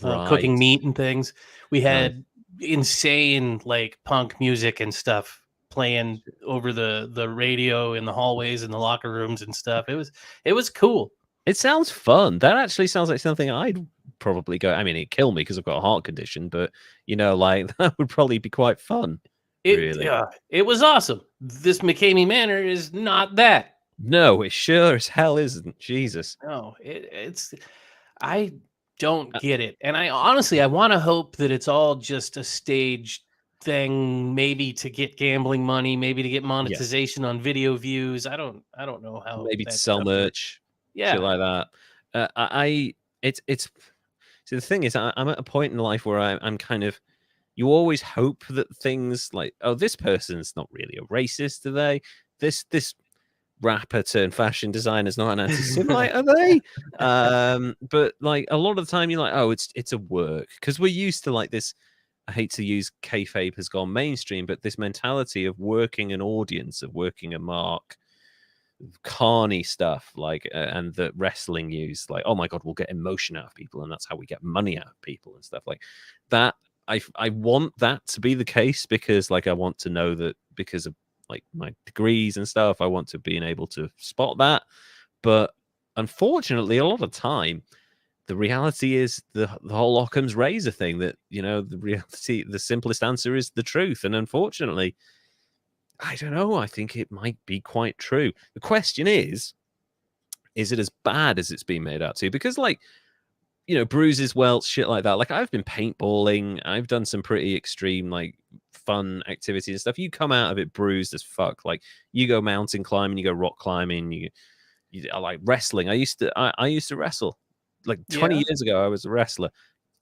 cooking meat and things. We had insane like punk music and stuff playing over the radio in the hallways and the locker rooms and stuff. It was cool. It sounds fun. That actually sounds like something I'd probably go. I mean, it'd kill me because I've got a heart condition, but like that would probably be quite fun. It was awesome. This McKamey Manor is not that. No, it sure as hell isn't. Jesus. No, it's. I don't get it, and I honestly I want to hope that it's all just a staged thing, maybe to get gambling money, maybe to get monetization on video views. I don't know how. Maybe to sell merch, shit like that. It's. See, the thing is, I'm at a point in life where I'm kind of. You always hope that things like, oh, this person's not really a racist, are they? This rapper turned fashion designer is not an anti-Semite, are they? But like a lot of the time, you're like, oh, it's a work, because we're used to like this. I hate to use kayfabe has gone mainstream, but this mentality of working an audience, of working a mark, carny stuff like, and that wrestling use, like, oh my God, we'll get emotion out of people, and that's how we get money out of people and stuff like that. I want that to be the case, because like I want to know that, because of like my degrees and stuff, I want to be able to spot that. But unfortunately, a lot of time, the reality is the whole Occam's razor thing, that the reality, the simplest answer is the truth. And unfortunately, I don't know, I think it might be quite true. The question is it as bad as it's been made out to? Because like, bruises, welts, shit like that. Like I've been paintballing. I've done some pretty extreme, like fun activities and stuff. You come out of it bruised as fuck. Like you go mountain climbing, you go rock climbing, you like wrestling. I used to wrestle. Like 20 years ago, I was a wrestler.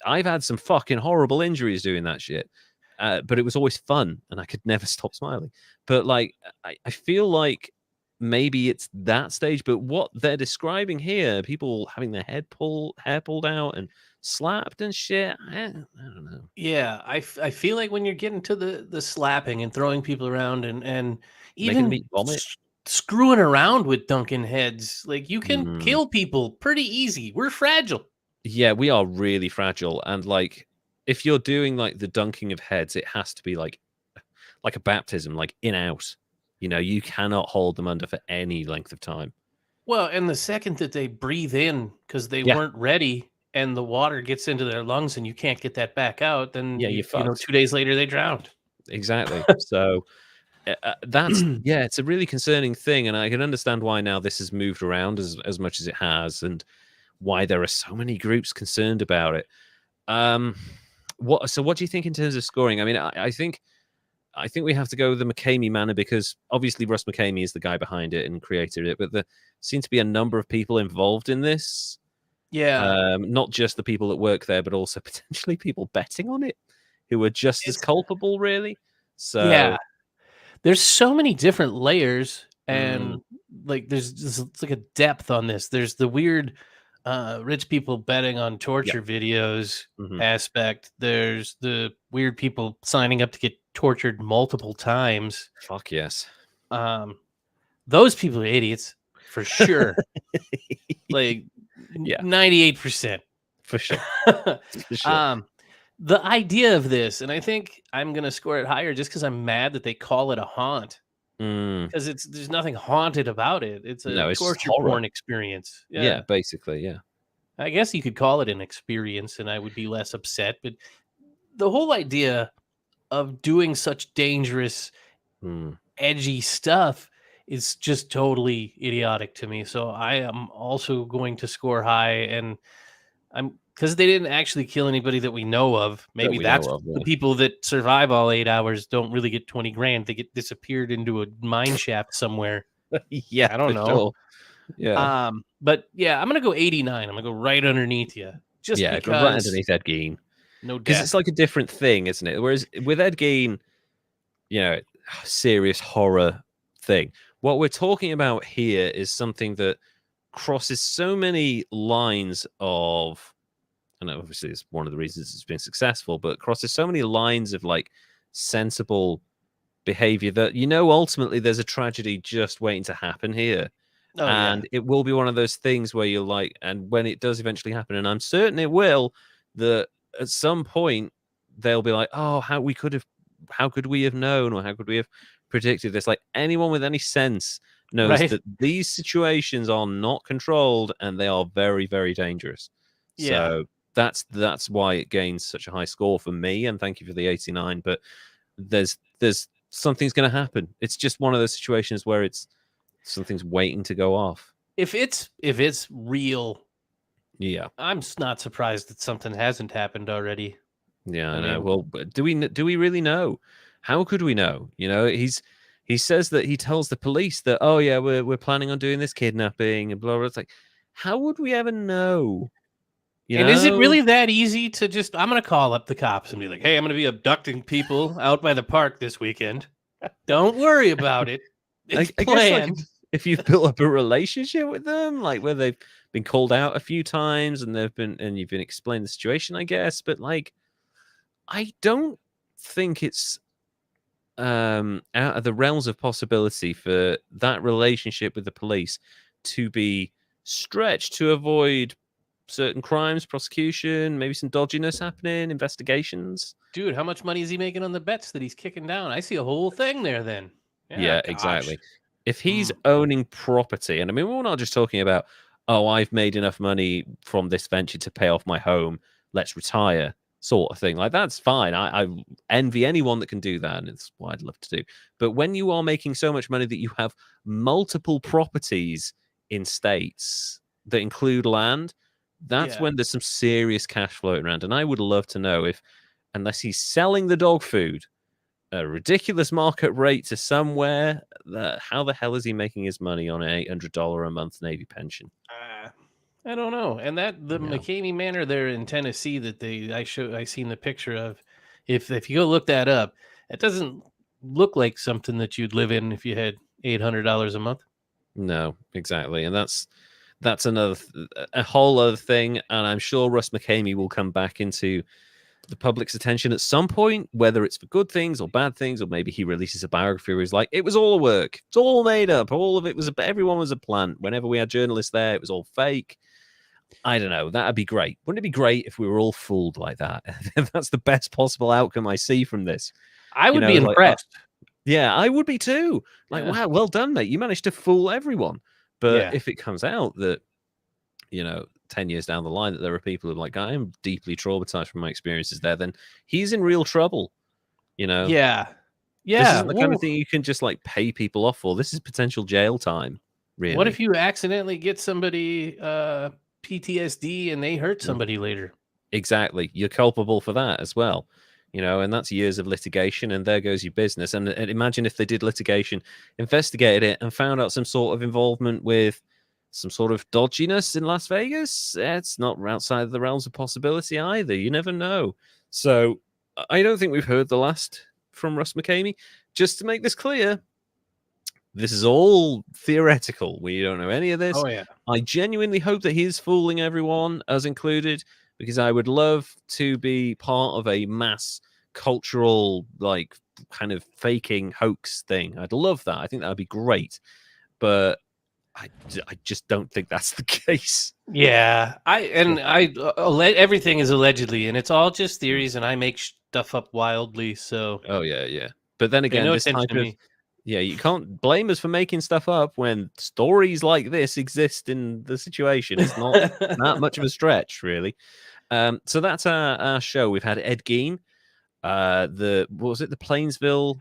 I've had some fucking horrible injuries doing that shit. But it was always fun, and I could never stop smiling. But like, I feel like maybe it's that stage. But what they're describing here, people having their hair pulled out and slapped and shit, I don't know. Yeah, I feel like when you're getting to the slapping and throwing people around and Making even me vomit. screwing around with Duncan heads, like you can Mm. kill people pretty easy. We're fragile. Yeah, we are really fragile. And like, if you're doing like the dunking of heads, it has to be like a baptism, like in out. You know, you cannot hold them under for any length of time. Well, and the second that they breathe in because they Yeah. weren't ready and the water gets into their lungs and you can't get that back out, then Yeah, you're you know, fucked. 2 days later they drowned. Exactly. So that's it's a really concerning thing, and I can understand why now this has moved around as much as it has, and why there are so many groups concerned about it. What do you think in terms of scoring? I mean, I think we have to go with the McKamey Manor, because obviously Russ McKamey is the guy behind it and created it, but there seem to be a number of people involved in this. Yeah. Not just the people that work there, but also potentially people betting on it who are just as It's culpable, really. yeah. So, There's so many different layers mm, and like there's just it's like a depth on this. There's the weird rich people betting on yeah. torture videos Hmm. aspect. There's the weird people signing up to get tortured multiple times. Fuck yes. Um those people are idiots for sure. Like Yeah, 98%. for sure. For sure. um the idea of this, and I think I'm gonna score it higher just because I'm mad that they call it a haunt. Mm, 'Cause there's nothing haunted about it. It's a no, it's just torture horror. porn experience. Yeah, Yeah. basically, yeah. I guess you could call it an experience and I would be less upset, but the whole idea of doing such dangerous, Mm, edgy stuff is just totally idiotic to me. So I am also going to score high, and I'm because they didn't actually kill anybody that we know of. that Maybe we know that's of, the yeah. people that survive all 8 hours don't really get 20 grand. They get disappeared into a mine shaft somewhere. Yeah, I don't for know. sure. Yeah. But yeah, I'm gonna go 89. I'm gonna go right underneath you, just Yeah, go right because underneath Ed Gein. no Because it's death. like a different thing, isn't it? Whereas with Ed Gein, you know, serious horror thing. What we're talking about here is something that crosses so many lines of, and obviously it's one of the reasons it's been successful, but crosses so many lines of like sensible behavior that, you know, ultimately there's a tragedy just waiting to happen here. Oh yeah, And it will be one of those things where you're like, and when it does eventually happen, and I'm certain it will, that at some point they'll be like, oh, how could we have known, or how could we have predicted this? Like, anyone with any sense knows right. that these situations are not controlled and they are very, very dangerous. Yeah. So that's why it gains such a high score for me. And thank you for the 89. But there's something's going to happen. It's just one of those situations where it's something's waiting to go off. If it's real, Yeah, I'm not surprised that something hasn't happened already. yeah, I I know. mean, Well, but do we really know? How could we know? You know, he says that he tells the police that, oh yeah, we're planning on doing this kidnapping and blah blah. It's like, how would we ever know? You and is it know, really that easy to just? I'm gonna call up the cops and be like, "Hey, I'm gonna be abducting people out by the park this weekend. Don't worry about it. It's I guess like planned." if you've built up a relationship with them, like where they've been called out a few times and you've been explained the situation, I guess. But like, I don't think it's out of the realms of possibility for that relationship with the police to be stretched to avoid certain crimes, prosecution, maybe some dodginess happening, investigations. Dude, how much money is he making on the bets that he's kicking down? I see a whole thing there then. Yeah, Yeah, gosh. exactly. If he's Mm. owning property, and I mean, we're not just talking about, oh, I've made enough money from this venture to pay off my home, let's retire, sort of thing. Like, that's fine. I envy anyone that can do that, and it's what I'd love to do. But when you are making so much money that you have multiple properties in states that include land, that's Yeah. when there's some serious cash floating around. And I would love to know if, unless he's selling the dog food a ridiculous market rate to somewhere, that how the hell is he making his money on an $800 a month Navy pension? Uh, I don't know. And that the Yeah. McKamey Manor there in Tennessee that I seen the picture of. If you go look that up, it doesn't look like something that you'd live in if you had $800 a month. No, exactly, and that's another a whole other thing, and I'm sure Russ McKamey will come back into the public's attention at some point, whether it's for good things or bad things, or maybe he releases a biography where he's like, it was all a work, it's all made up, all of it was, everyone was a plant. Whenever we had journalists there, it was all fake. I don't know. That'd be great. Wouldn't it be great if we were all fooled like that? That's the best possible outcome I see from this. I would be Like, impressed. yeah, I would be too. Like, wow, well done, mate. You managed to fool everyone. But if it comes out that, 10 years down the line that there are people who are like, I am deeply traumatized from my experiences there, then he's in real trouble. Yeah. This isn't the kind of thing you can just like pay people off for. This is potential jail time. Really. What if you accidentally get somebody PTSD and they hurt somebody later? Exactly. You're culpable for that as well. And that's years of litigation, and there goes your business. And imagine if they did litigation, investigated it, and found out some sort of involvement with some sort of dodginess in Las Vegas. It's not outside of the realms of possibility either. You never know. So I don't think we've heard the last from Russ McKamey. Just to make this clear, this is all theoretical. We don't know any of this. Oh, yeah. I genuinely hope that he's fooling everyone, us included, because I would love to be part of a mass cultural, like, kind of faking hoax thing. I'd love that. I think that would be great. But I just don't think that's the case. Yeah. Everything is allegedly, and it's all just theories, and I make stuff up wildly. So. Oh, yeah. But then again, this type of... Yeah, you can't blame us for making stuff up when stories like this exist in the situation. It's not that much of a stretch, really. So that's our show. We've had Ed Gein, what was it? The Plainsville,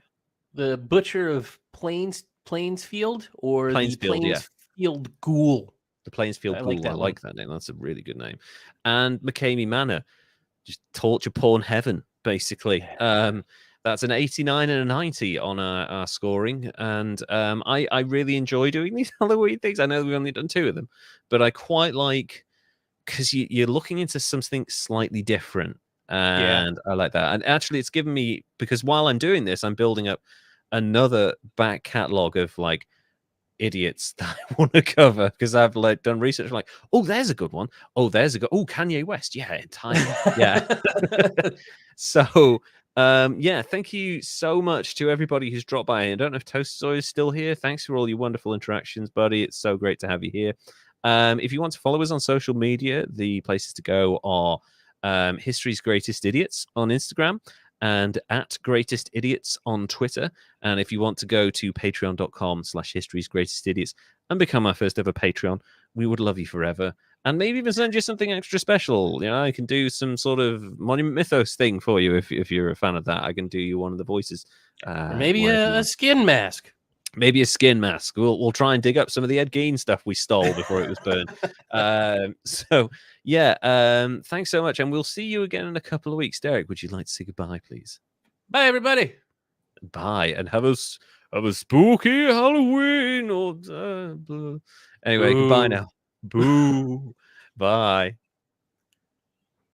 the Butcher of Plainsfield, or the Plainsfield Ghoul. The Plainsfield Ghoul. I like that name. That's a really good name. And McKamey Manor, just torture porn heaven, basically. Yeah. That's an 89 and a 90 on our scoring. And I really enjoy doing these Halloween things. I know we've only done 2 of them, but I quite like, because you're looking into something slightly different. And I like that. And actually, it's given me, because while I'm doing this, I'm building up another back catalogue of like idiots that I want to cover, because I've like done research like, oh, there's a good one. Oh, there's a good, oh, Kanye West. Yeah, entirely. Yeah. So, thank you so much to everybody who's dropped by. I don't know if Toaster is still here. Thanks for all your wonderful interactions, buddy. It's so great to have you here. If you want to follow us on social media, the places to go are History's Greatest Idiots on Instagram and at Greatest Idiots on Twitter. And if you want to go to patreon.com/History's Greatest Idiots and become our first ever Patreon, we would love you forever. And maybe even send you something extra special. I can do some sort of Monument Mythos thing for you if you're a fan of that. I can do you one of the voices. Or maybe a skin mask. Maybe a skin mask. We'll try and dig up some of the Ed Gein stuff we stole before it was burned. Thanks so much, and we'll see you again in a couple of weeks. Derek, would you like to say goodbye, please? Bye, everybody. Bye, and have a spooky Halloween. Anyway, goodbye now. Boo. Bye.